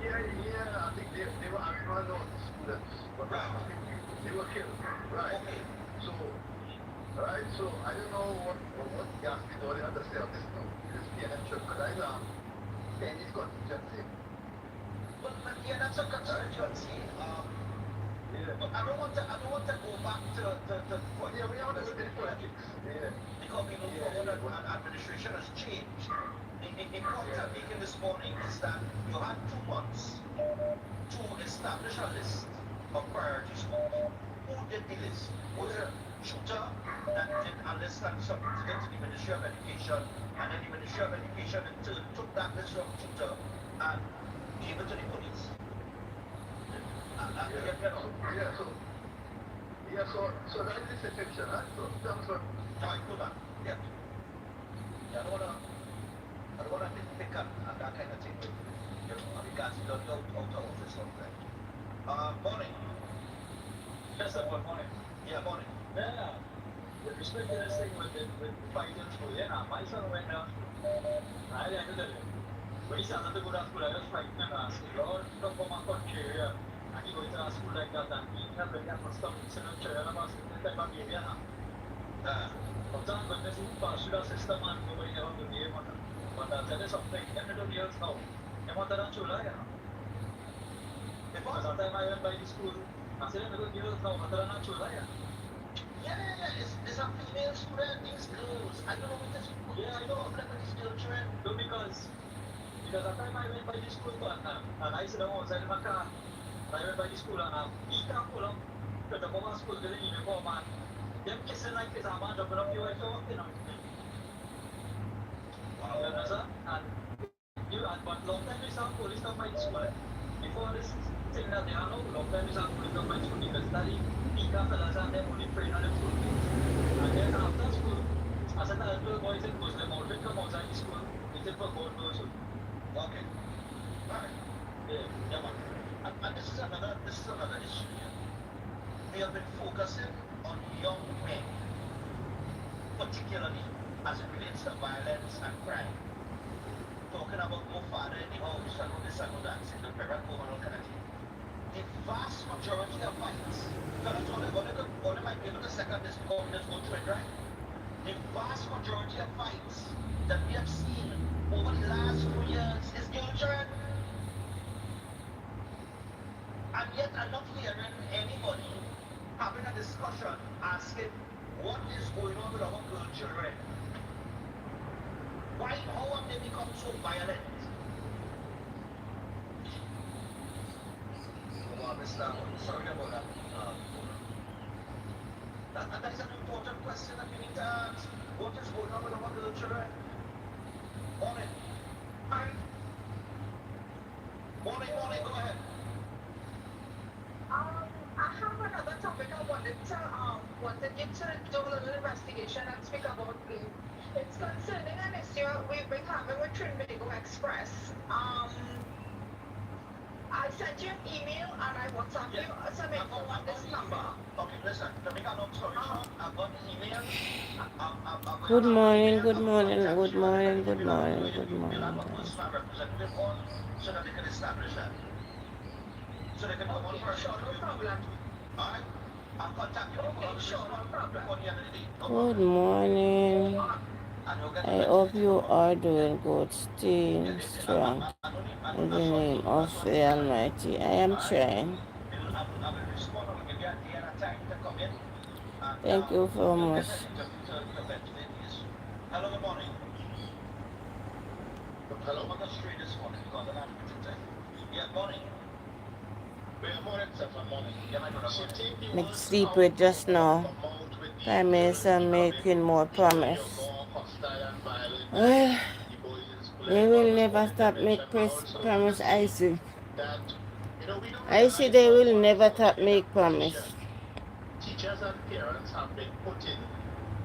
Yeah, I think they were, I mean, one of those students, but right. they were killed. Right. Okay. So, right, so I don't know what gas we don't understand this now. This PNH, because I know Penny's contingency. But yeah, that's a contingency. Yeah. But I don't want to go back to what Yeah, we understand politics. Yeah. because we know what administration has changed. The point I'm making this morning is that you had 2 months to establish a list of priority schools. Who did the list? Was it Shooter that did a list and submitted it to the Ministry of Education, and then the Ministry of Education in turn took that list from Shooter and gave it to the police? So that is the situation, right? So that's what. Right, hold on. Yeah. I don't wanna pick up on that kind of thing. You know, because you don't go out of office something. Morning. Yes, sir, good morning. Yeah, morning. Yeah, with respect to this thing with fighting school, yeah, my son went down. I ended it. When he started to go to school, I was fighting and asking, Lord, come from my country here. And he going to a school like that, and he can't bring that for stuff in the children of us, and type of behavior now. But thank goodness he passed through the system and go in around the game. But I'll tell you something, every 2 years now, they want that chula, you know. Because at the time I went by the school, I said, every 2 years now, what that chula, you know. Yeah, it's a female student, these girls. I don't know what this is. Yeah, I know. Like these children. No, because at the time I went by the school, and I sit down outside my car, and I went by the school, and he can't pull up to the mama school to the uniform, and them kissing like this, I'm jumping up your wife, you know. You understand? And but long time we saw police come by the school. Before this thing that they are now, long time we saw police come by the school because that Pika fellas and them only praying at the school. And then after school, I said that little boys in Muslim outfit come outside the school, they take for God knows who. Okay. Alright. Yeah, man. And this is another issue here. We have been focusing on young men, particularly as it relates to violence and crime. Talking about go father in the house, and go this and go that, single parent home and all kind of thing. The vast majority of fights, because only might be able to second this go through it, right? The vast majority of fights that we have seen over the last 2 years is children. And yet I'm not hearing anybody having a discussion asking what is going on with our girl children. How have they become so violent? Sorry about that. That is an important question that we need to ask. What is going on with our girl children? Morning. Morning, go ahead. I have another topic I wanted you to do a little investigation and speak about. It's concerning an issue we've been having with Trinbago Express. I sent you an email and I WhatsApp you some info on this number. Okay, listen, to make a long story short, I've got the email. Good morning, good morning, good morning, good morning, good morning. We'll have a personal representative on so that they can establish that. So they can come on first. Sure, no problem. Alright? I'll contact you before Sure, no problem. before the end of the day. No Good problem. morning. And you'll get I hope you are doing good, staying strong. In the name of the Almighty, I am trying. Thank you so much. Hello, good morning. Hello? I'm on the street this morning because I'm not Yeah, morning. Morning, sir, morning. Yeah, my brother. Make sleep with just now. Prime Minister making more promise. Well, they will never stop make promise, I see. I see they will never stop make promise. Teachers and parents have been put in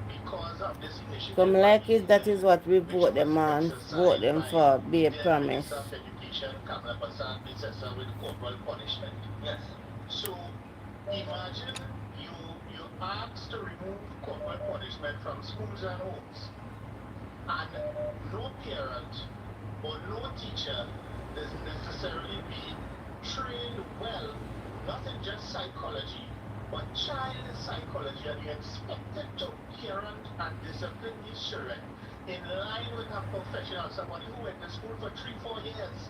because of this initiative. Come like it, that is what we vote them on, vote them for, be a promise. Education, with corporal punishment. Yes. So imagine you ask to remove corporal punishment from schools and homes, and no parent or no teacher is necessarily being trained well, not in just psychology, but child psychology, and you're expected to parent and discipline these children in line with a professional, somebody who went to school for 3-4 years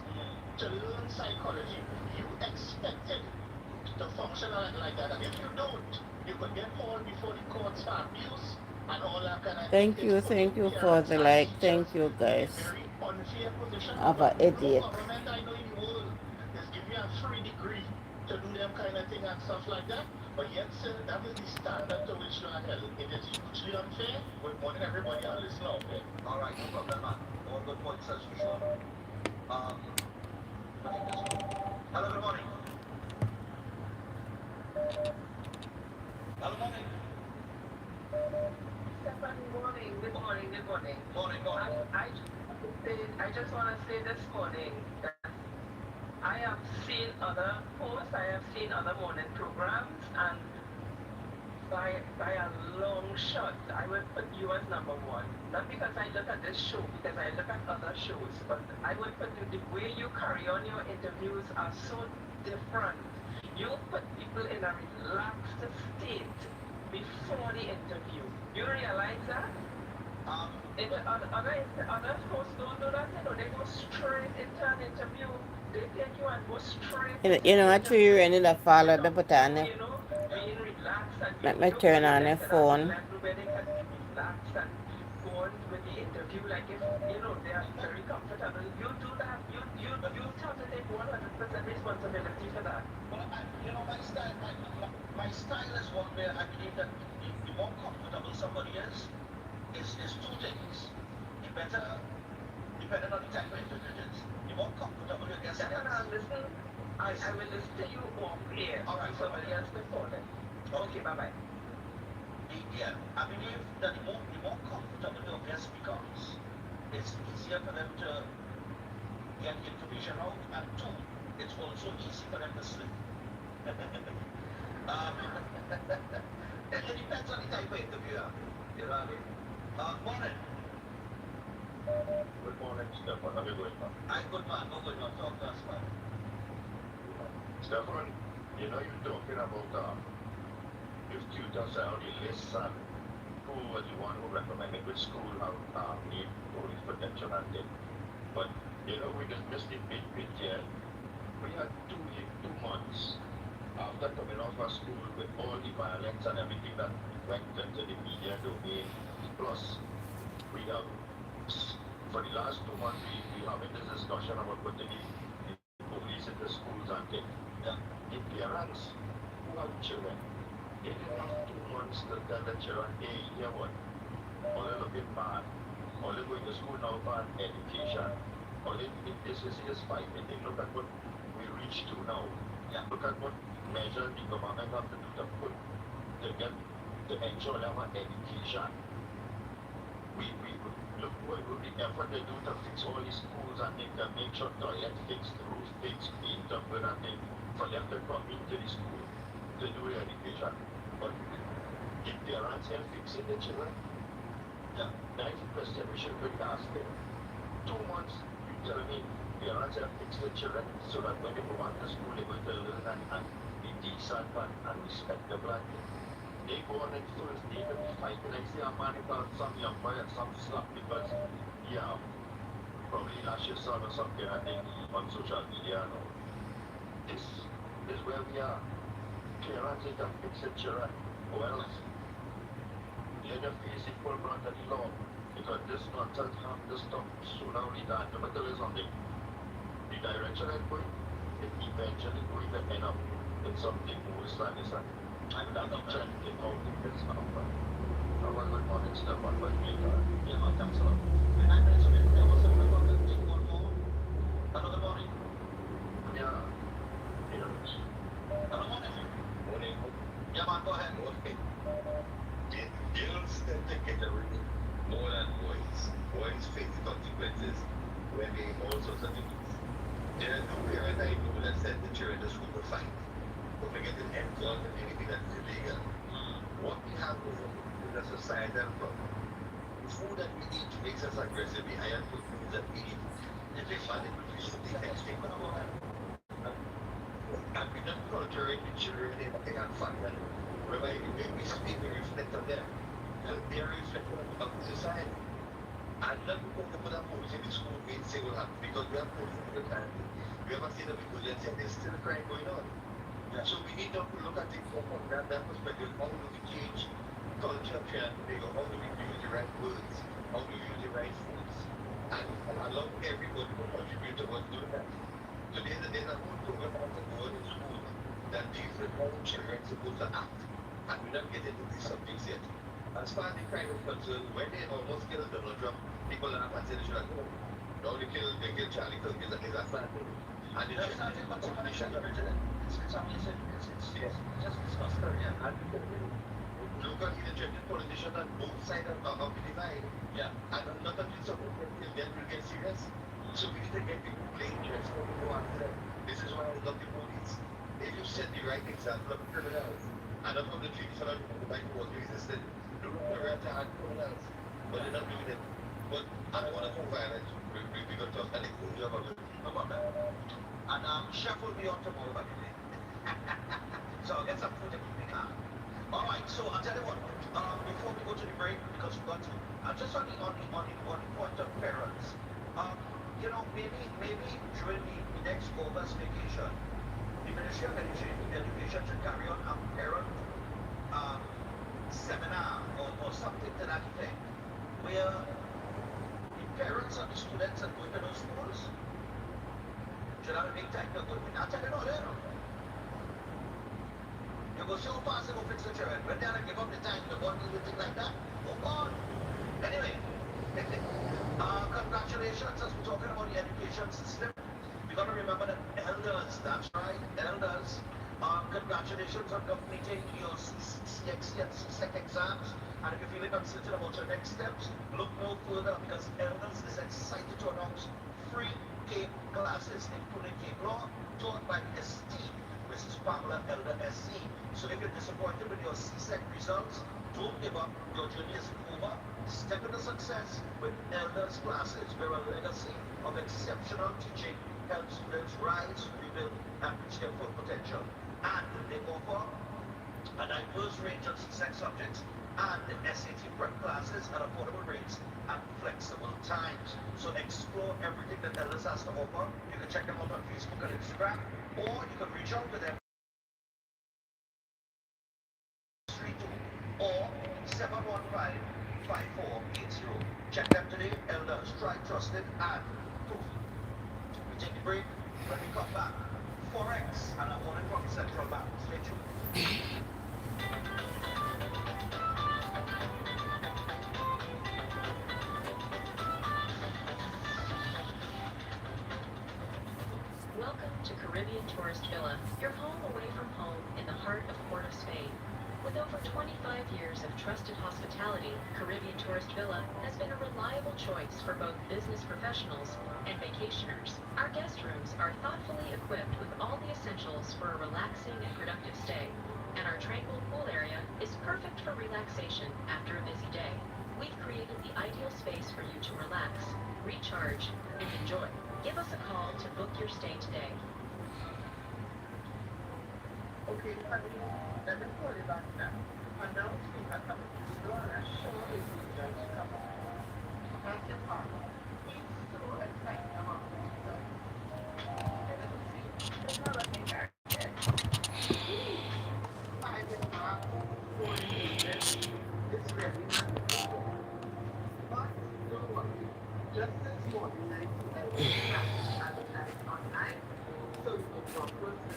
to learn psychology. You expected to function like that, and if you don't, you could get hauled before the courts for abuse and all that kind of thing. Thank you for the like. Thank you, guys. Very unfair position. Have an No idiot. government I know in the world is giving you a free degree to do them kind of thing and stuff like that. But yet still, that is the standard to which you are held. It is hugely unfair. Good morning, everybody. I'll listen out there. All right, no problem, man. All good points as usual. Hello, good morning. Hello, morning. Stefan, morning. Good morning. Good morning. Morning, morning. I just want to say this morning that I have seen other posts, I have seen other morning programs, and by a long shot, I would put you as number one. Not because I look at this show, because I look at other shows, but I would put you, the way you carry on your interviews are so different. You put people in a relaxed state before the interview. You realize that? In the other posts don't do that, they go straight into an interview. They take you and go straight. You know, actually, you're in the follow the button. Being relaxed and Let me turn on the phone. everybody can be relaxed and go on with the interview like if they are very comfortable. You do that. You have to take 100% responsibility for that. Well, my style is one where I believe that the more comfortable somebody is two things. The better, depending on the type of interview it is, the more comfortable you get. Listen, I will listen to you off air. All right, somebody else before then. Okay, bye-bye. Yeah, I believe that the more comfortable your guest becomes, it's easier for them to get information out, and two, it's also easy for them to sleep. It depends on the type of interview, you know what I mean? Morning. Good morning, Stefan. How are you doing, man? I'm good, man. No good, man. Talk to us, man. Stefan, you know you're talking about your tutors on the list and who was the one who recommended which school have need police protection and thing. But you know, we just missed the big bit here. We had 2 months after coming off of school with all the violence and everything that went into the media domain. Plus, we have, for the last 2 months, we having this discussion about putting the police in the schools and things. The parents who have children, they didn't have 2 months to tell the children, hey, you know what, all a little bit bad, all they going to school now for education, all this is fighting. They look at what we reached to now. Look at what measures the government have to do to ensure they have education. We look what the effort they do to fix all these schools and make sure toilets fixed, roof fixed, paint up and thing, for them to come into the school to do their education. But if parents help fixing the children, that is the question we should be asking. 2 months, you tell me parents help fix the children so that when they go back to school, they're going to learn and be decent and respectable. They go on in first day to be fighting. I see a man about some young boy and some slap because, probably last year son or something, I think, on social media and all. This is where we are. Parents need to fix the children, or else let them face the full brunt of the law, because this nonsense have to stop sooner or later. And let me tell you something, the direction I'm going, it eventually going to end up in something worse than this. I'm not trying to get out of this now, but I want good morning stuff on my maker. Yeah, man, thanks a lot. 9 minutes of it. There was something about the take one more. Another morning. Yeah. Another morning. Morning. Yeah, man, go ahead. Okay. Girls tend to get away more than boys. Boys face consequences when they all sorts of things. There are no parent I know that send the children to school to fight. Or to get an involved in anything that's illegal. What we have is a societal problem. The food that we eat makes us aggressive. The higher food things that we eat If they find it, we should be texting one about that. And we don't culture the children in and find that whereby we speak, we reflect on them. And they are reflecting on the society. And not because they put up police in the school, we say what happened, because we have police in the country. We have seen that because there's still a crime going on. So we need to look at it from that perspective. How do we change culture and how do we use the right words? How do we use the right foods? And allow everybody to contribute towards doing that. So there's a whole program of the board in school that deals with how children are supposed to act. And we're not getting into these subjects yet. As far as the crime is concerned, when they almost killed Donald Trump, people laugh and say they should have gone. Now they kill Charlie Kirk is a sad thing. And they should have it's just disgusting. Yeah. And look at the gender politicians on both sides of the divide. Yeah. And not until someone will get serious. So we need to get people playing chess for people after that. This is why I love the police. If you set the right example of criminals, and not of the treaties for the right was resisted, the right to hard criminals, but they're not doing it. But I don't want to go violent. We're going to talk and about that. And Chef will be on tomorrow, by the way. So I'll get some food and keep it on. Alright, so I'll tell you what, before we go to the break, because we've got to, just on the point of parents, you know, maybe during the next August vacation, the Ministry of Education should carry on a parent seminar or something to that effect, where the parents of the students are going to those schools. Should have a big time to go. I'll tell you no, there. You go so fast and go fix the children. When they're give up the time to go and do things like that, go on. Anyway, congratulations as we're talking about the education system. We got to remember that elders, that's right, elders. Congratulations on completing your CXC and CSEC exams. And if you're feeling uncertain about your next steps, look no further because elders is excited to announce free Cape classes, including Cape Law, taught by esteemed Mrs. Pamela Elder SC. So if you're disappointed with your CSEC results, don't give up. Your journey is over. Step into success with Elders classes, where a legacy of exceptional teaching helps students rise, rebuild, and reach their full potential. And they offer a diverse range of CSEC subjects and the SAT prep classes at affordable rates and flexible times. So explore everything that Elders has to offer. You can check them out on Facebook and Instagram, or you can reach out to them or 715-5480. Check them today. Elders, tried, trusted, and proof. We take a break. When we come back, Forex and a warning from the Central Bank. Stay tuned. Welcome to Caribbean Tourist Villa, your home away from home in the heart of Port of Spain. With over 25 years of trusted hospitality, Caribbean Tourist Villa has been a reliable choice for both business professionals and vacationers. Our guest rooms are thoughtfully equipped with all the essentials for a relaxing and productive stay, and our tranquil pool area is perfect for relaxation after a busy day. We've created the ideal space for you to relax, recharge, and enjoy. Give us a call to book your stay today. Okay, let me call you back now. Announcing a couple of dollars show is going to come up. That's your partner. It's so exciting about this stuff. And let me see. There's not a thing there yet. I did not go into this. It's really not good. But don't worry. Just this morning, I advertise online. So you can work with the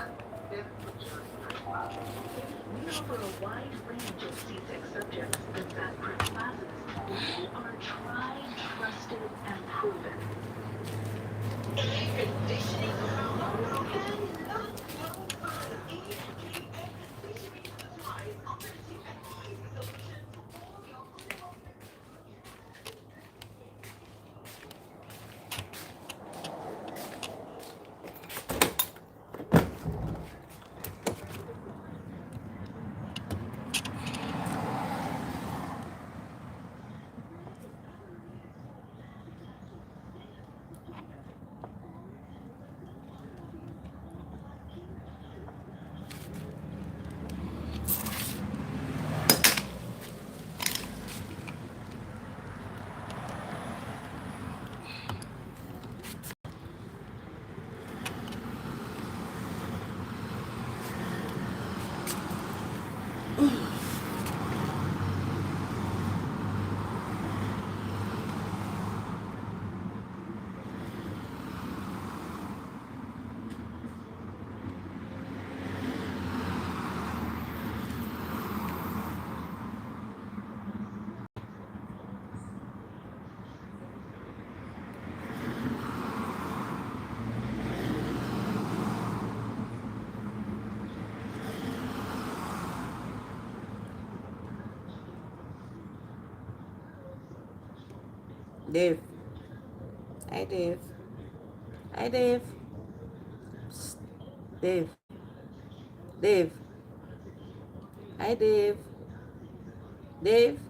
and then put your we offer a wide range of CSEC subjects and fast prep classes. We are tried, trusted, and proven. Air conditioning Dave. Hi, Dave. Hi, Dave. Psst. Dave. Dave. Hi, Dave. Dave.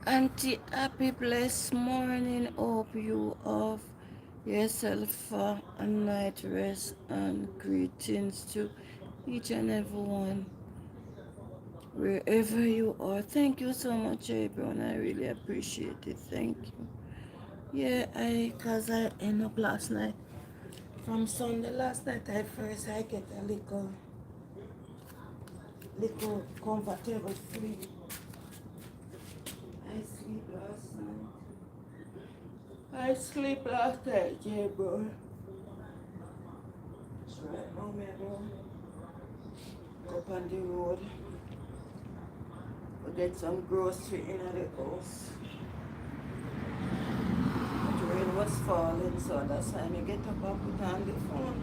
Auntie, happy blessed morning. Hope you have yourself a night rest and greetings to each and everyone wherever you are. Thank you so much, everyone. I really appreciate it. Thank you. Yeah, cause I end up last night. From Sunday last night, I get a little comfortable sleep. I sleep last night. I sleep last night, yeah, bro. So right now, me go up on the road. Go get some grocery in the house. The rain was falling, so that's why I get up and put on the phone.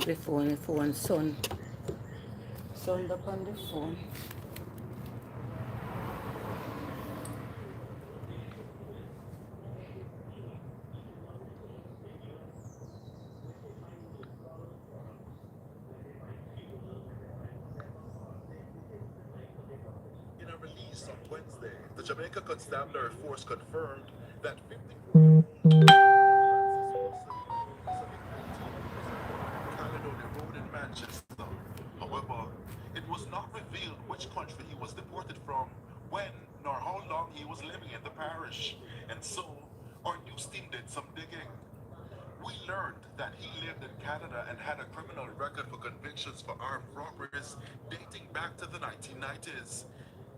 the phone sun up on the phone. In a release on Wednesday, the Jamaica Constabulary Force confirmed that 54-year-old Caledonia Road in Manchester. However, it was not revealed which country he was deported from, when, nor how long he was living in the parish. And so, our news team did some digging. We learned that he lived in Canada and had a criminal record for convictions for armed robberies dating back to the 1990s.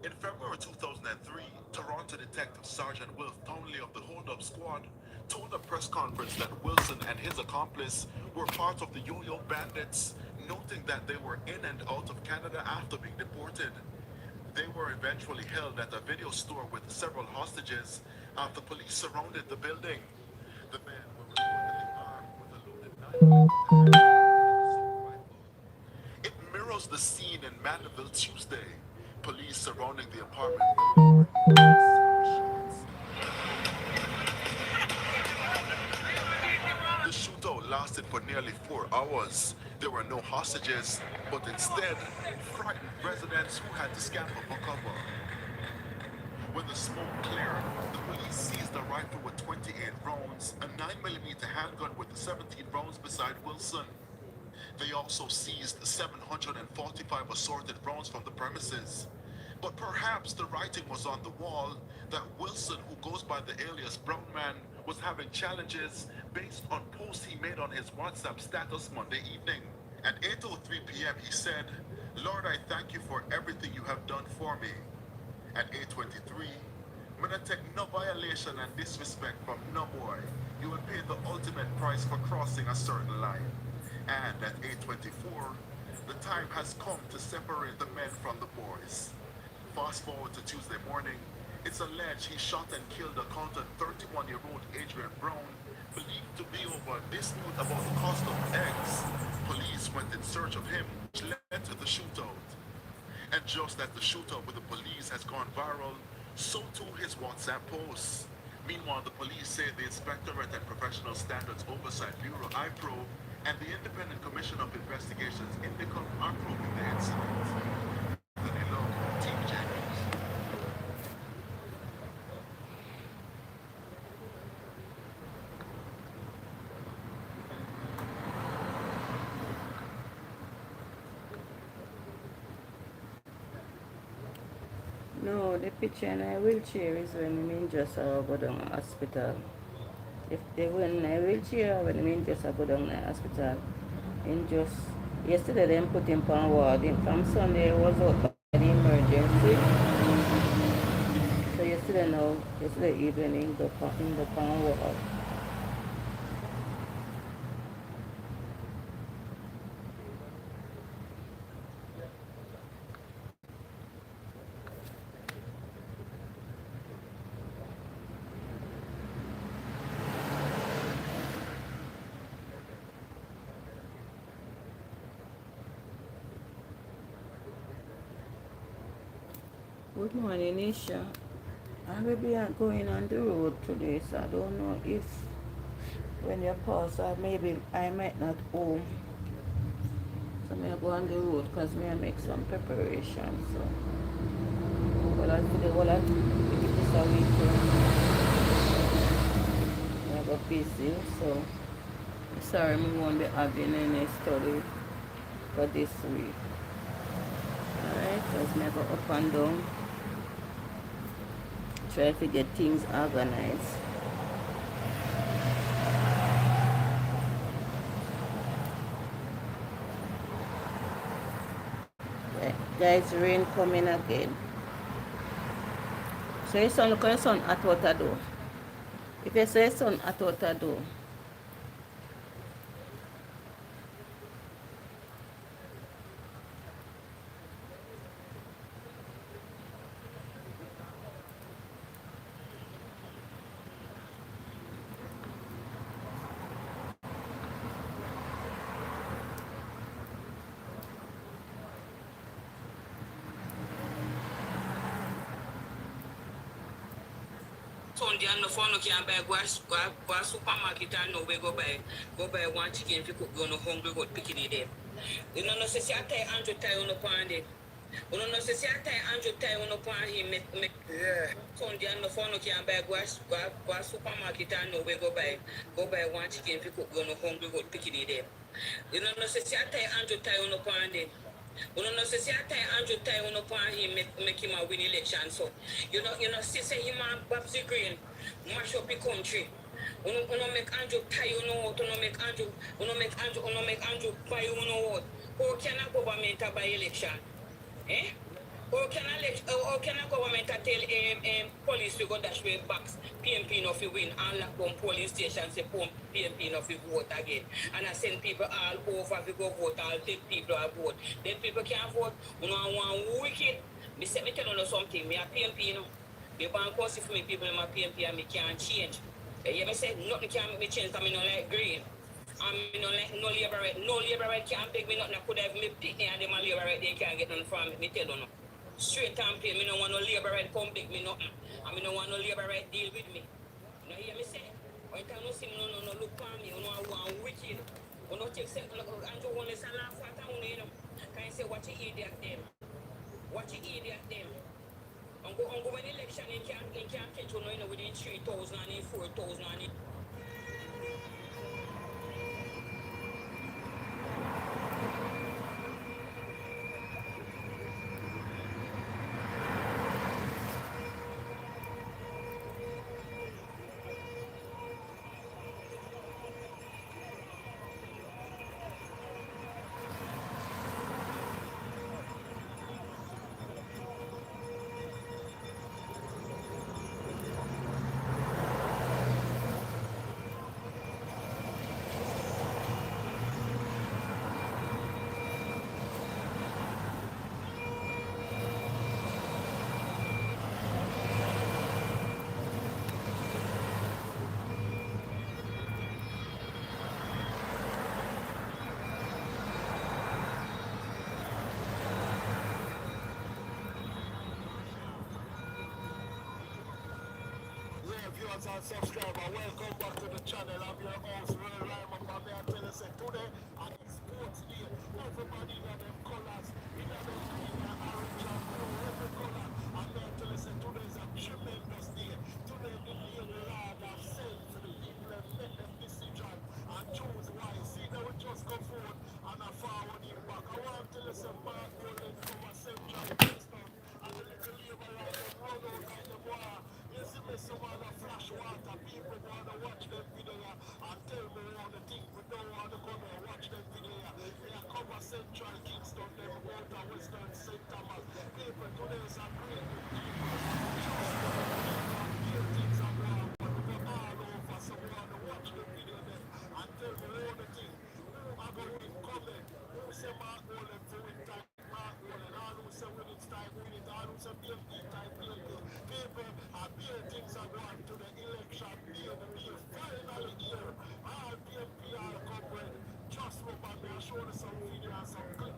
In February 2003, Toronto Detective Sergeant Wilf Townley of the Hold Up Squad told a press conference that Wilson and his accomplice were part of the Yo-Yo Bandits, noting that they were in and out of Canada after being deported. They were eventually held at a video store with several hostages after police surrounded the building. The men were reportedly armed with a loaded knife and an assault rifle. It mirrors the scene in Mandeville Tuesday. Police surrounding the apartment building were shots. The shootout lasted for nearly 4 hours. There were no hostages, but instead, frightened residents who had to scamper for cover. When the smoke cleared, the police seized a rifle with 28 rounds, a 9mm handgun with 17 rounds beside Wilson. They also seized 745 assorted rounds from the premises. But perhaps the writing was on the wall that Wilson, who goes by the alias Brown Man, was having challenges based on posts he made on his WhatsApp status Monday evening. At 8:03 p.m. he said, "Lord, I thank you for everything you have done for me." At 8:23, "I'm gonna take no violation and disrespect from no boy. You will pay the ultimate price for crossing a certain line." And at 8:24, the time has come to separate the men from the boys. Fast forward to Tuesday morning, it's alleged he shot and killed accountant 31-year-old Adrian Brown, believed to be over a dispute about the cost of eggs. Police went in search of him, which led to the shootout. And just as the shootout with the police has gone viral, so too his WhatsApp posts. Meanwhile, the police say the Inspectorate and Professional Standards Oversight Bureau, IPRO, and the Independent Commission of Investigations, INDICOM, are probing the incident. Danilo, TVJ News. No, the picture in a wheelchair is when I mean just go down to hospital. If they were in a wheelchair, when I mean just go down to hospital. And just yesterday they put him on ward. From Sunday was out by the emergency. So yesterday evening in the ward. Good morning, Isha. I will be going on the road today, so I don't know if when you pass, maybe I might not home. So I go on the road because I make some preparation. So well, I today, well, I this a weekend. I go busy, so sorry, I won't be having any study for this week. Alright, because I go up and down. Try to get things organized. Guys, rain coming again. So your son, look at your son at what I do. If you say son at what I do. Sunday and no phone can buy go supermarket and no we go buy one chicken if you cook go no hungry go picking it there. You know no say I tell Andrew tie on the pan there. You know no say I tell Andrew tie on the pan he make Sunday and no phone can buy go supermarket and no we go buy one chicken if you cook go no hungry go picking it there. You know no say I tell Andrew tie on the pan there. You know, say Andrew tie on upon him make him a win election. So you know, say him and Babsy Green mash up the country. You know, make Andrew tie you know what, make Andrew buy you know what. How can a government buy election? Eh? How can a government tell police to go dash way box PMP no fi win and lock down polling stations say PMP no fi vote again and I send people all over to go vote all dead people are vote. Then people can't vote. You know one wicked. Me tell you something. Me a PMP you know. Me bank cause if me people in my PMP and me can't change. You me say nothing can make me change because me no like green. And me no like no labor right can't beg me nothing. I could have me pick me and them a labor right they can't get nothing from me. Me tell you no. Straight and plain, me no want no labor right come big me nothing. And me no want no labor right deal with me. You know hear me say? When time no see me no look for me, you know I want wicked. You know take say Andrew one is a laugh at you know. Can you say what you idiot them? What you idiot them? And go when election in can't catch you know within 3,000 and 4,000 and viewers and subscribers, welcome back to the channel. I'm your host, Ray Ryman. I'm here to tell you today on the sports day, everybody in them colors, in them green and orange and blue, every color. I'm here to tell you today is a tremendous day. Today the Lord have sent to the people and make them decision and choose wise. See, they will just go forward and a forward in back. I want to tell you some Mark Golden from a central Kingston and a little labor right them run out like the bar. You see me some other flash water people want to watch them video and tell me all the things we don't want to come and watch them video. They are cover central Kingston, them out of western St. Thomas. People today is a great people. Trust them, hear things and want to go all over so we want to watch them video them and tell me all the things. Who are going to comment? Who say Mark Golden for win time? Mark Golden. All who say win it time, win it. All who say BMP time, BMP. People are being things are going to the election, being finally here. All PMP are covered. Just look at me and show you some video and some clip.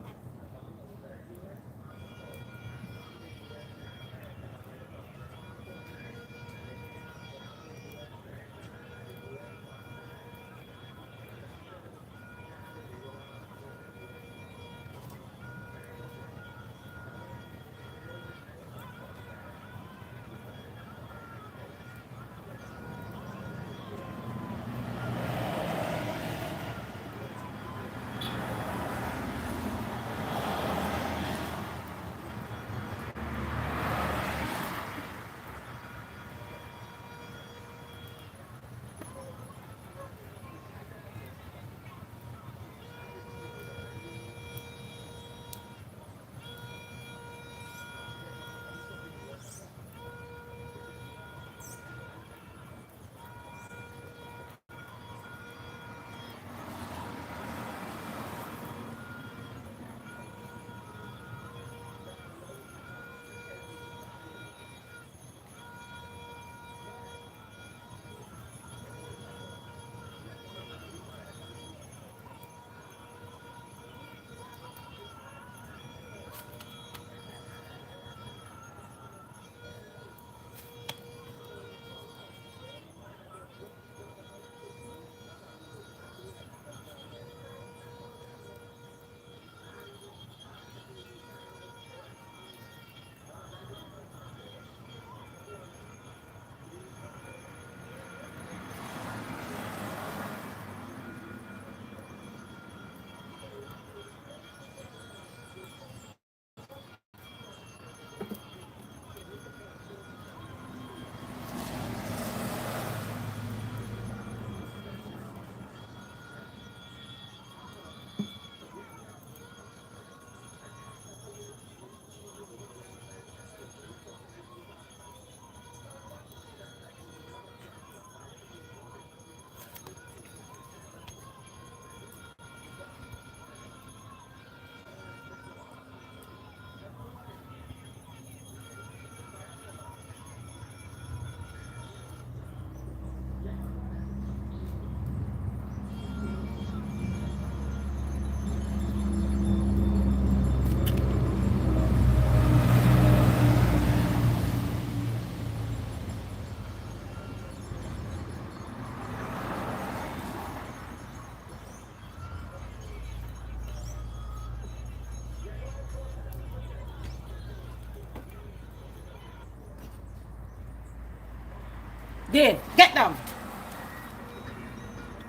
Then, get down.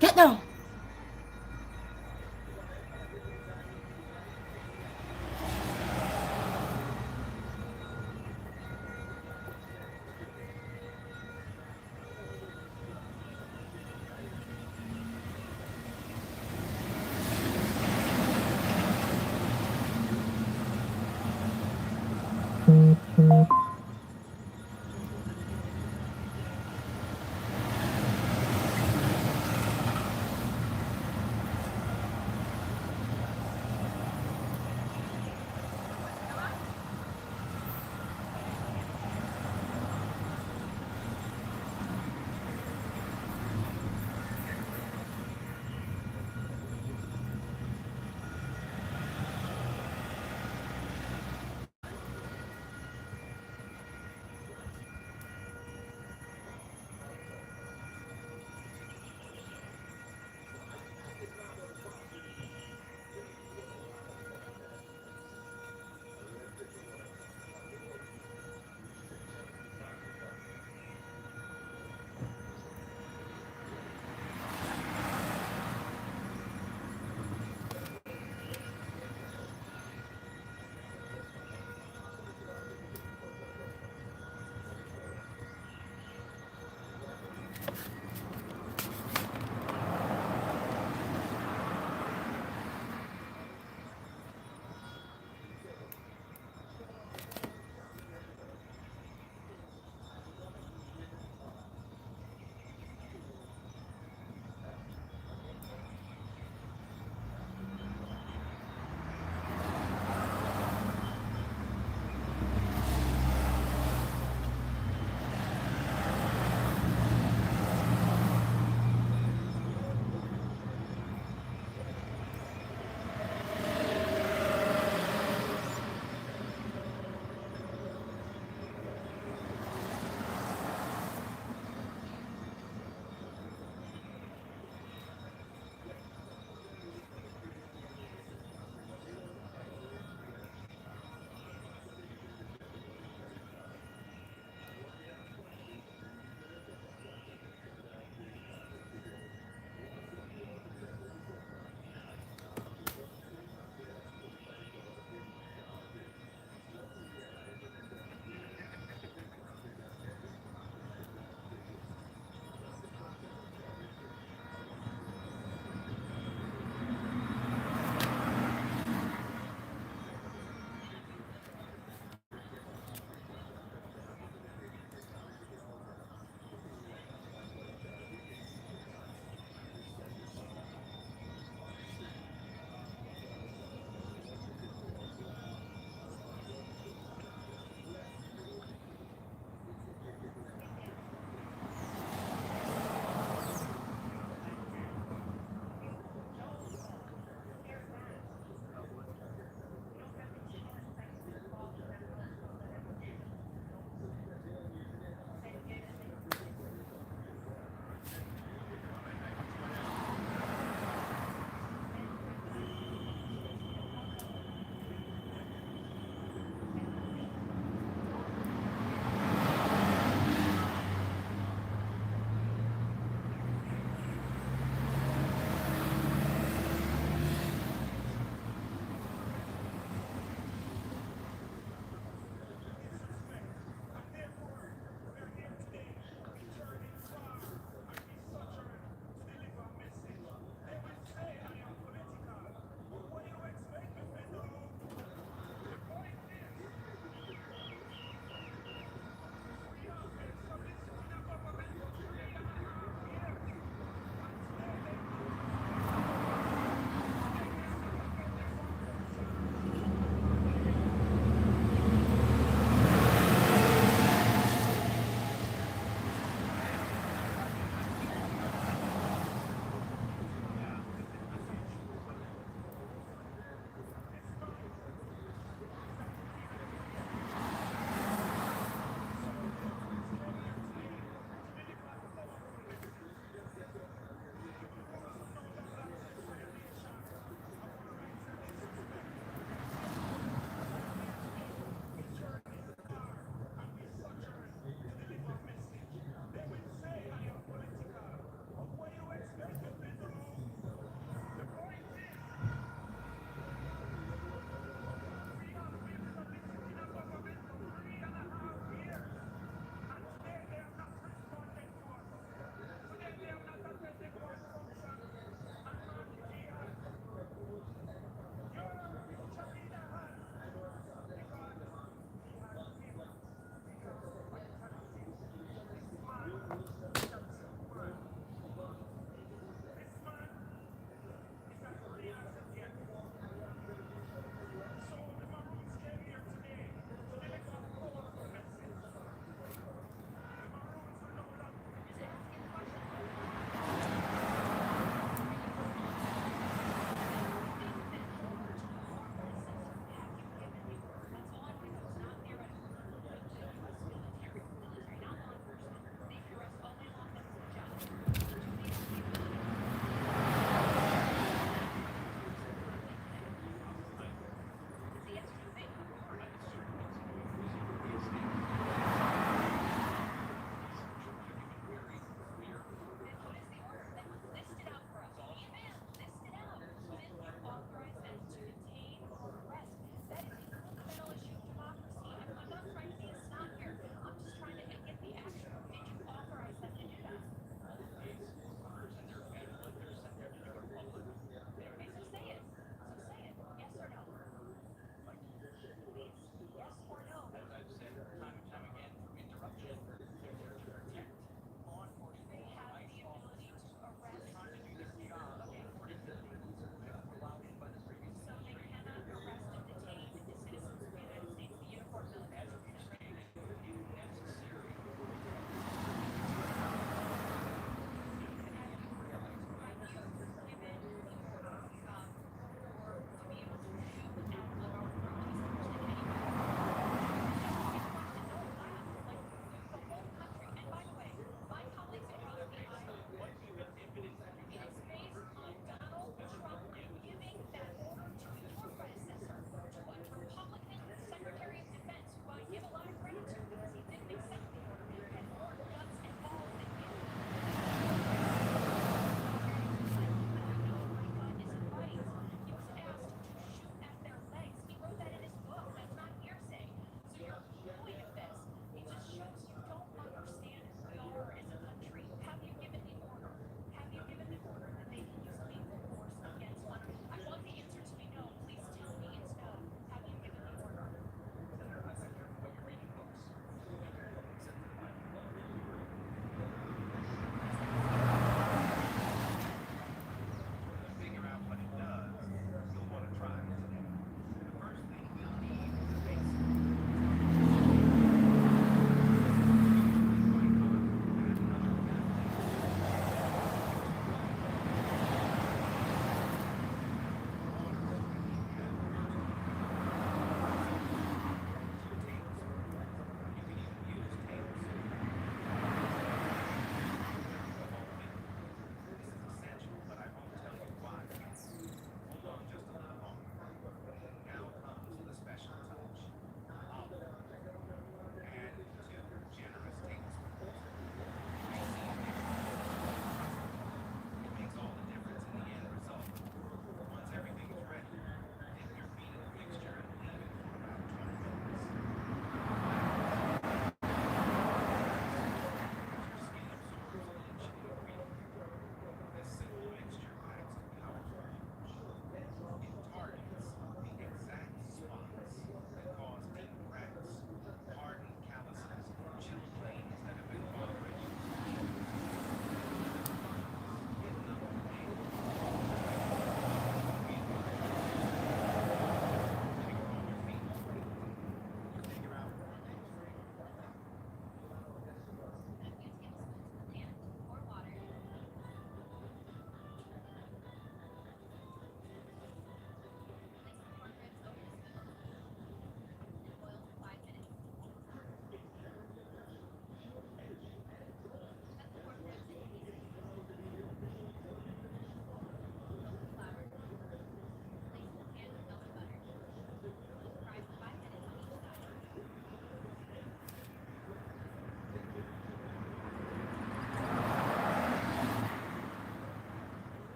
Get down.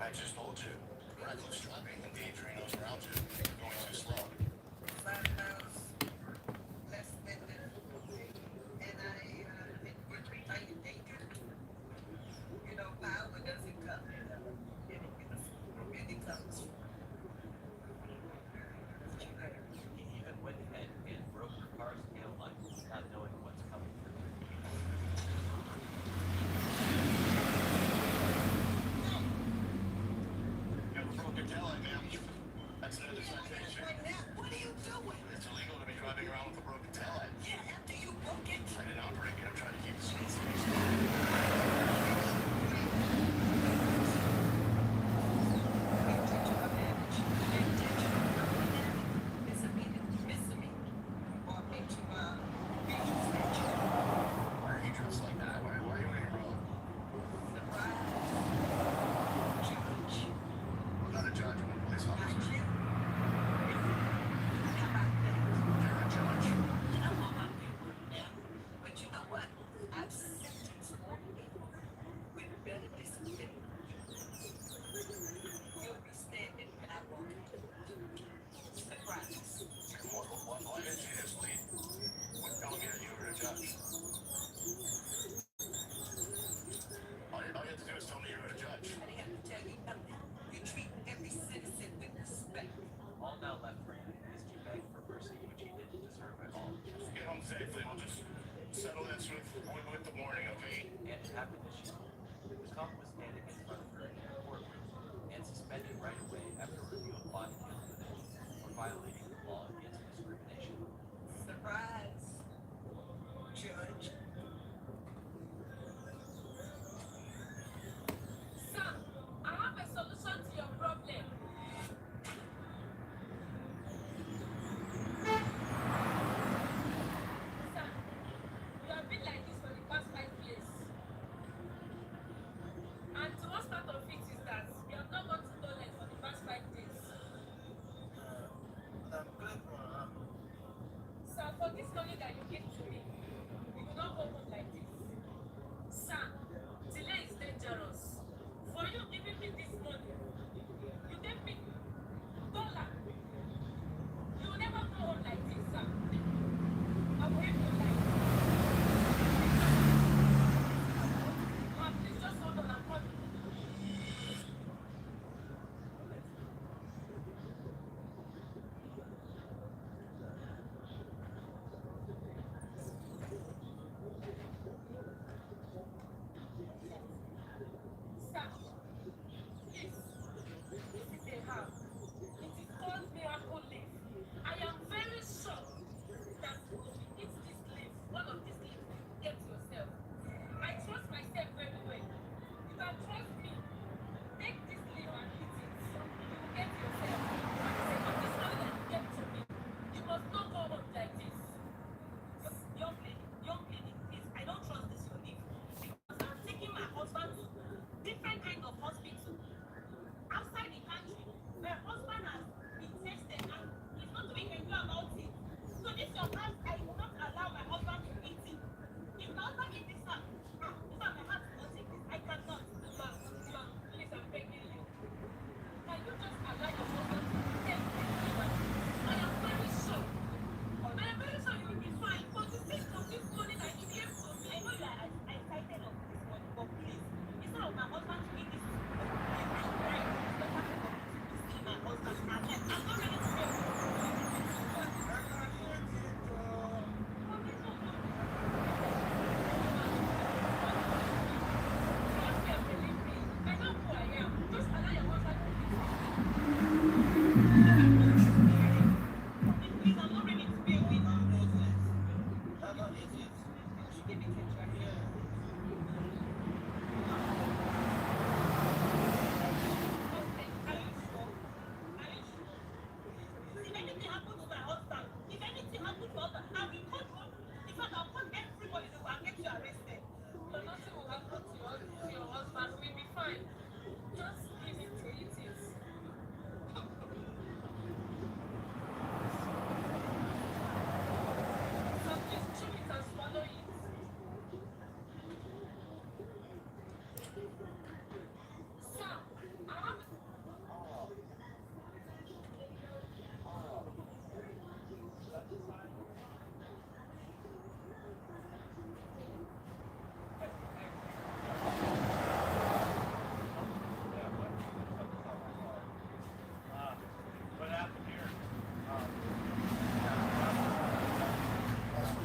I just told you. Radcliffe's driving. Endangering those around you. Going too slow. 5 miles less than the, and are you dangerous? You know, power doesn't come in it comes. Even went ahead and broke her car's tail light, not knowing what's coming through. You have a broken tail light, ma'am. That's an citation. What are you doing? It's illegal to be driving around with a broken tail light. Yeah, after you broke it. I did not break it. I'm trying to keep the speed safe. Why are you dressed like that? Why are you on your road? I'm not a judge. I'm a police officer. You're a judge. But you know what? I've sentenced more people with better discipline. You'll be standing when I walk in. Surprise. Why didn't you just leave? What telling me that you were a judge? All you have to do is tell me you're a judge. I didn't have to tell you nothing. You treat every citizen with respect. All now left for him is to beg for mercy, which he didn't deserve at all. Get home safely. We'll just settle this with the morning, okay? And it happened as she hoped. The cop was standing in front of her in the courtroom and suspended right away after a review of body cam evidence for violating the law against discrimination. Surprise. Judge. Sir, I have a solution to your problem. Sir, you have been like this for the past 5 years. And the worst part of it is that you have not gone to toilet for the past 5 days. I'm grateful. Sir, for this money that you gave to me, you will not go home like this. Sir, delay is dangerous. For you giving me this money, you gave me $1. You will never go home like this, sir. I will hate your life. Ma, please just hold on and call me.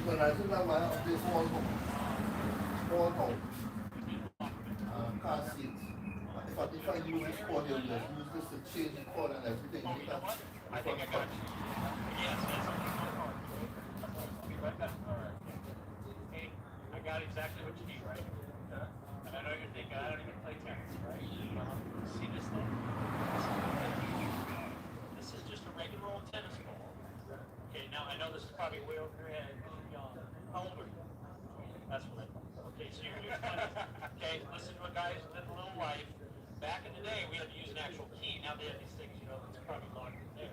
international wire of this small hole. Car seat. If I use this cord, you'll just use this to change the cord and everything. You know, I think I got you. Yes, yes. Be right back. All right. Hey, I got exactly what you need, right? And I know you're thinking, I don't even play tennis, right? See this thing? This is just a regular old tennis ball. Okay, now I know this is probably way over your head. How old are you? That's what I thought. Okay, so you're using tennis. Okay, listen to a guy who's lived a little life. Back in the day, we had to use an actual key. Now they have these things, it's probably locked in there.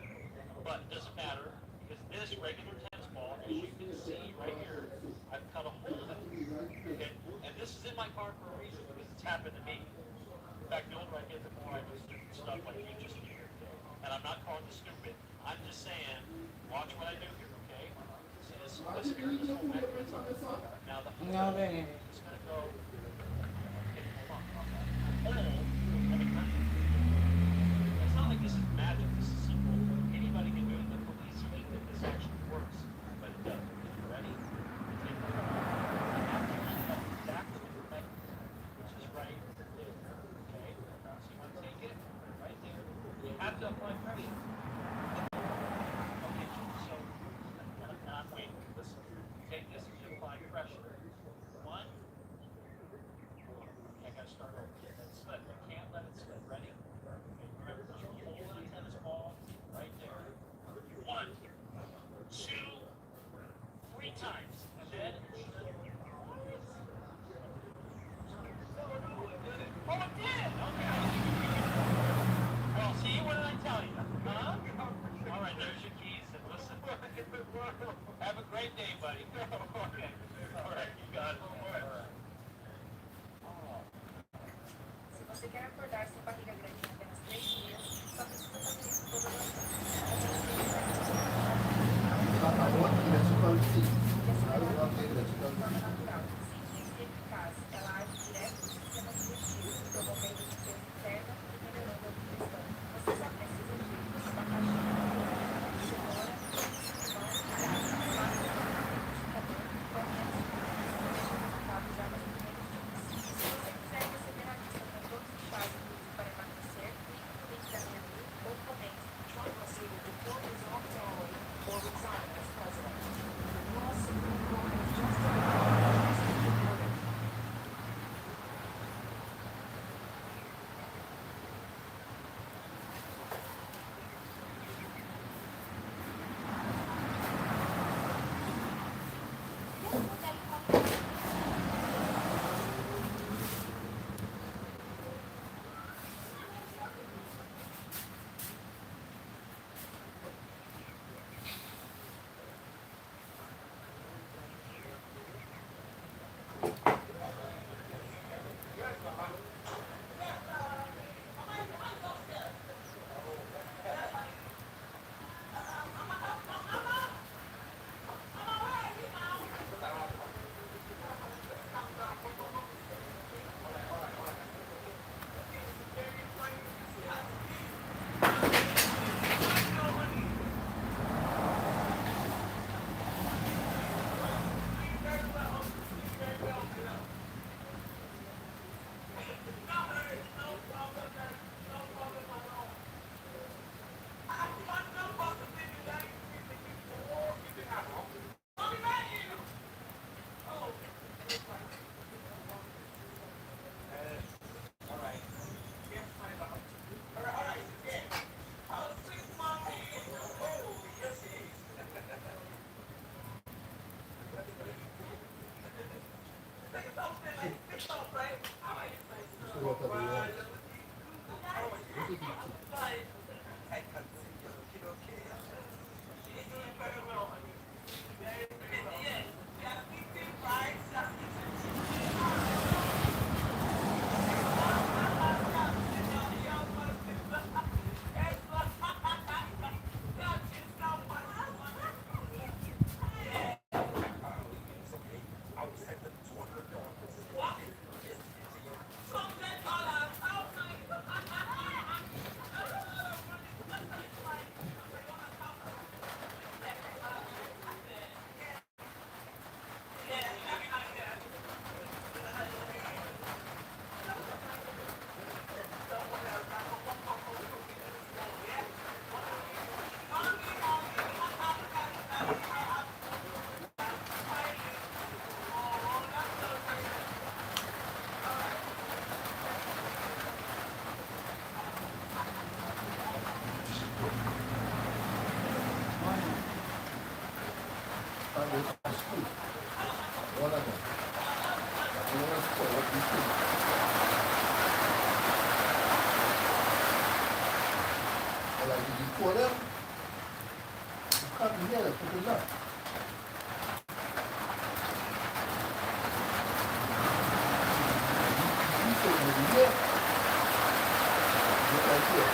But it doesn't matter, because this regular tennis ball, as you can see right here, I've cut a hole in it. Okay? And this is in my car for a reason, because it's happened to me. In fact, the older I get, the more I do stupid stuff like you just did. And I'm not calling you stupid. I'm just saying, watch what I do here, okay? See this here, this whole mechanism. Now the No, then. it's going to go. Okay, hold on. It's not like this is magic. This is simple. Anybody can do it. The police think that this actually works, but it doesn't. You ready? Take the exactly which is right there. Okay? So you want to take it right there. You have to apply pressure. Okay, so not wait. Listen. Take this and apply pressure. One. I gotta start over. Slip. I can't let it slip. Ready? Okay, remember, there's a hole in a tennis ball right there. 1, 2, 3 times. And then oh, it did! Okay. Well, see, what did I tell you? Huh? All right, there's your keys. And listen. Have a great day, buddy. Okay. All right, you got it. All right. Se você quer acordar sem barriga grande em apenas 3 dias, só precisa fazer isso todas as noites. I want electrical seat. E essa I don't melhor want electrical de forma seat. natural, simples e eficaz. Ela age direto no sistema digestivo, promovendo limpeza interna e melhorando a digestão. Você só precisa de uma caixinha de cenoura, limão, alho, liquidificador, correntes, resultado já nos primeiros dias. Se você quiser receber a lista com todos os chás incluídos para emagrecer, clique no link da minha bio ou comente. Join us here with the Forbes October or resign as president. The U.S. Supreme Court has just ordered. can't go to school. One of them. They want to score what we think. And like if you call them, you can't be here, put it up. You say maybe here, look like here.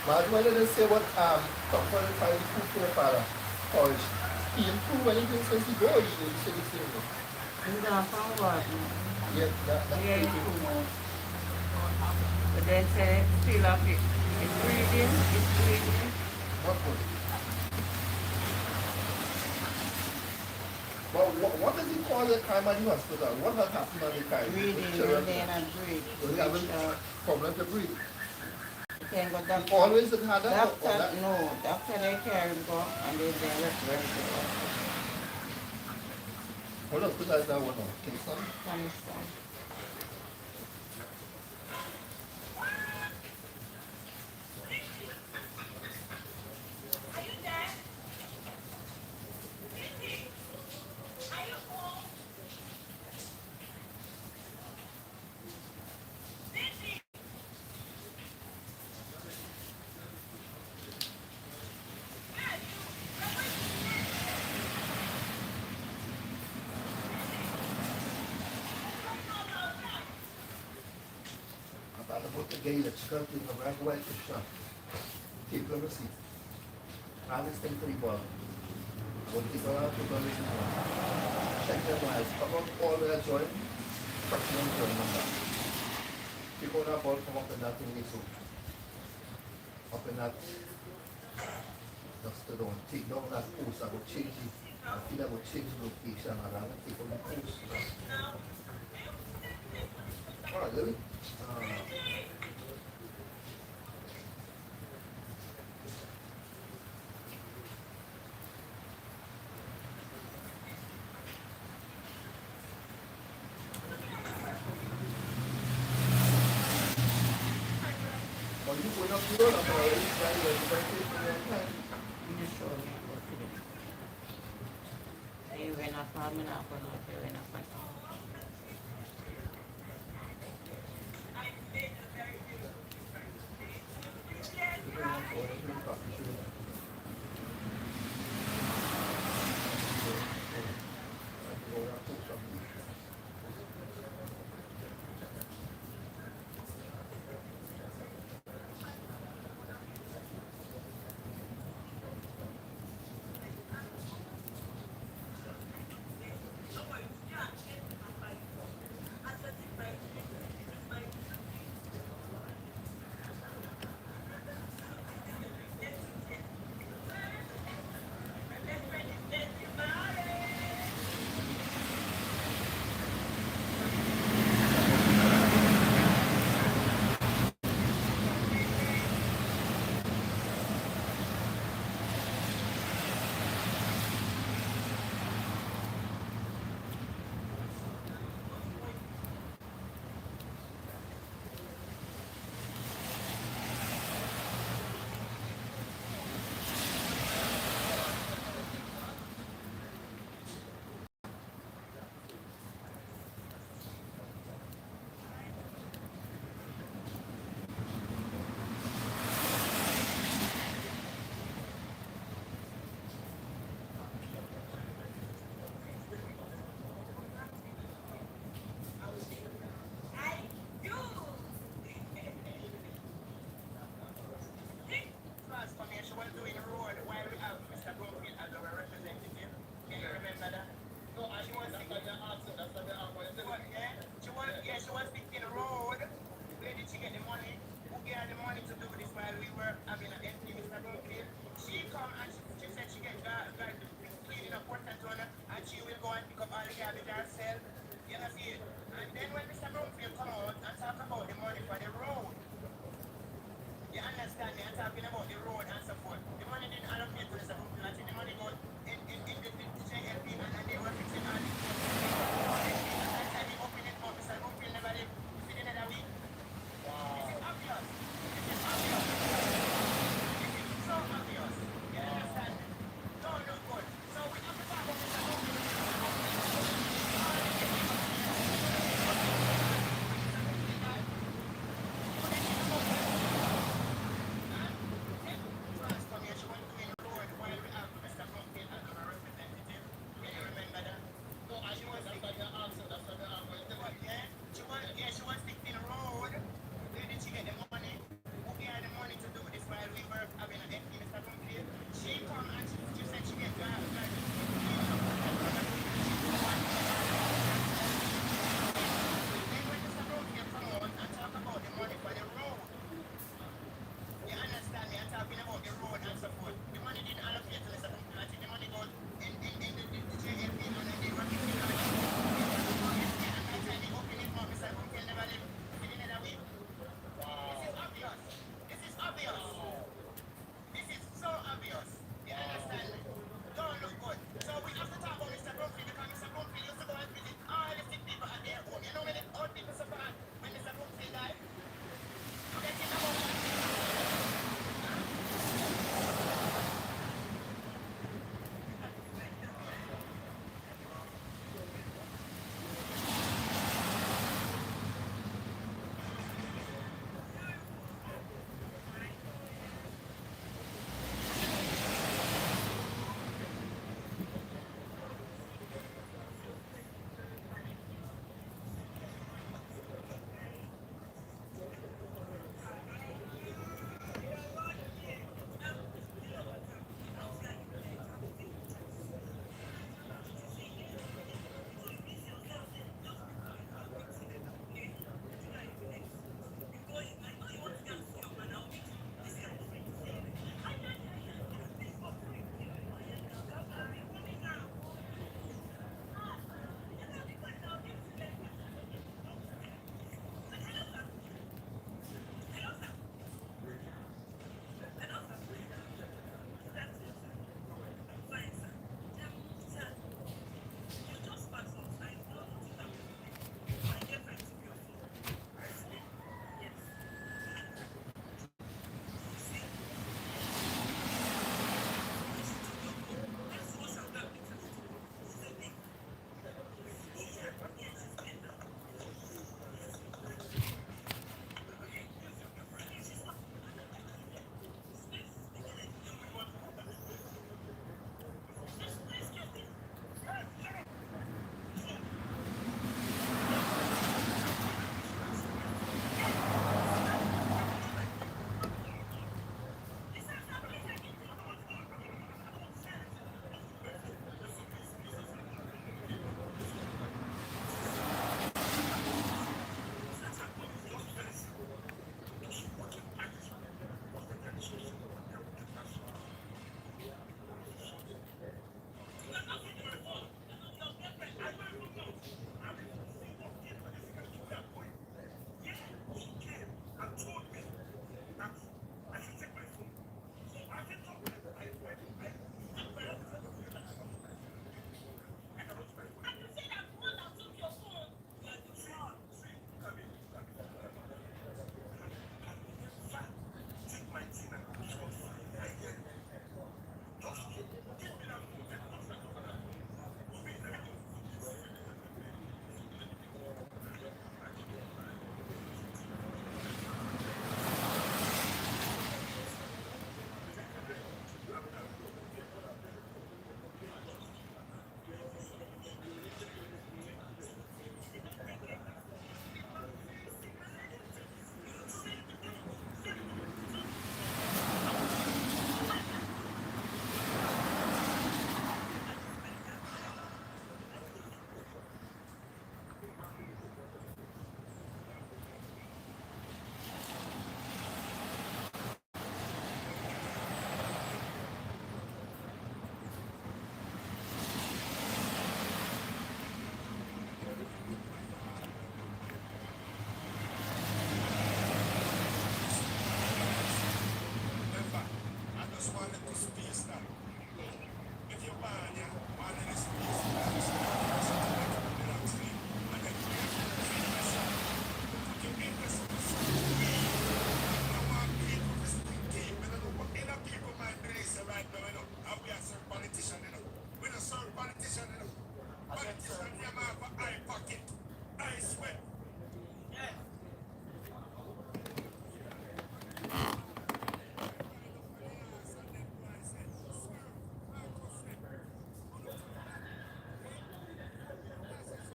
Madge, why did they say what top 45 food for your father? Porridge. He improved anything since he go, you say the same thing. He's on from what? Yeah, that Yeah, improved. But then say still up it. It's breathing. Not good. Well, what does he call the time at the hospital? What has happened on the time? Breathing, Children, and then I breathe. so they having problem to breathe. Can go doctor. Always had that? Doctor, no. Doctor, they carry him go and then they refer him to the What hospital is that one now? Kingston? Kingston. Gay the skirt in the right way to shop. Take a receipt. All this thing for the ball. But people are people listen to it. Check them lives. Come up all the way join. Practice join number. People are about come up in that thing they so. Up in that just to don't take down that post. I will change it. I feel I will change the location and I will take on the post. Alright, Louis. Well, you put up the road up already, right? You're going to take a long time. You show me what to do. You went up, I'm not going to you went up my You're going to go to the coffee shop. Go to the post office. Transformation was doing road while we have Mr. Brooklyn as our representative. Can you remember that? No, and she was thinking the answer. That's what the answer was. She was thinking road. Where did she get the money? Who gave her the money to do this while we were having an FP, Mr. Brooklyn? She come and she said she get cleaning up Port and she will go and pick up all the garbage herself. You know, see it. And then when Mr.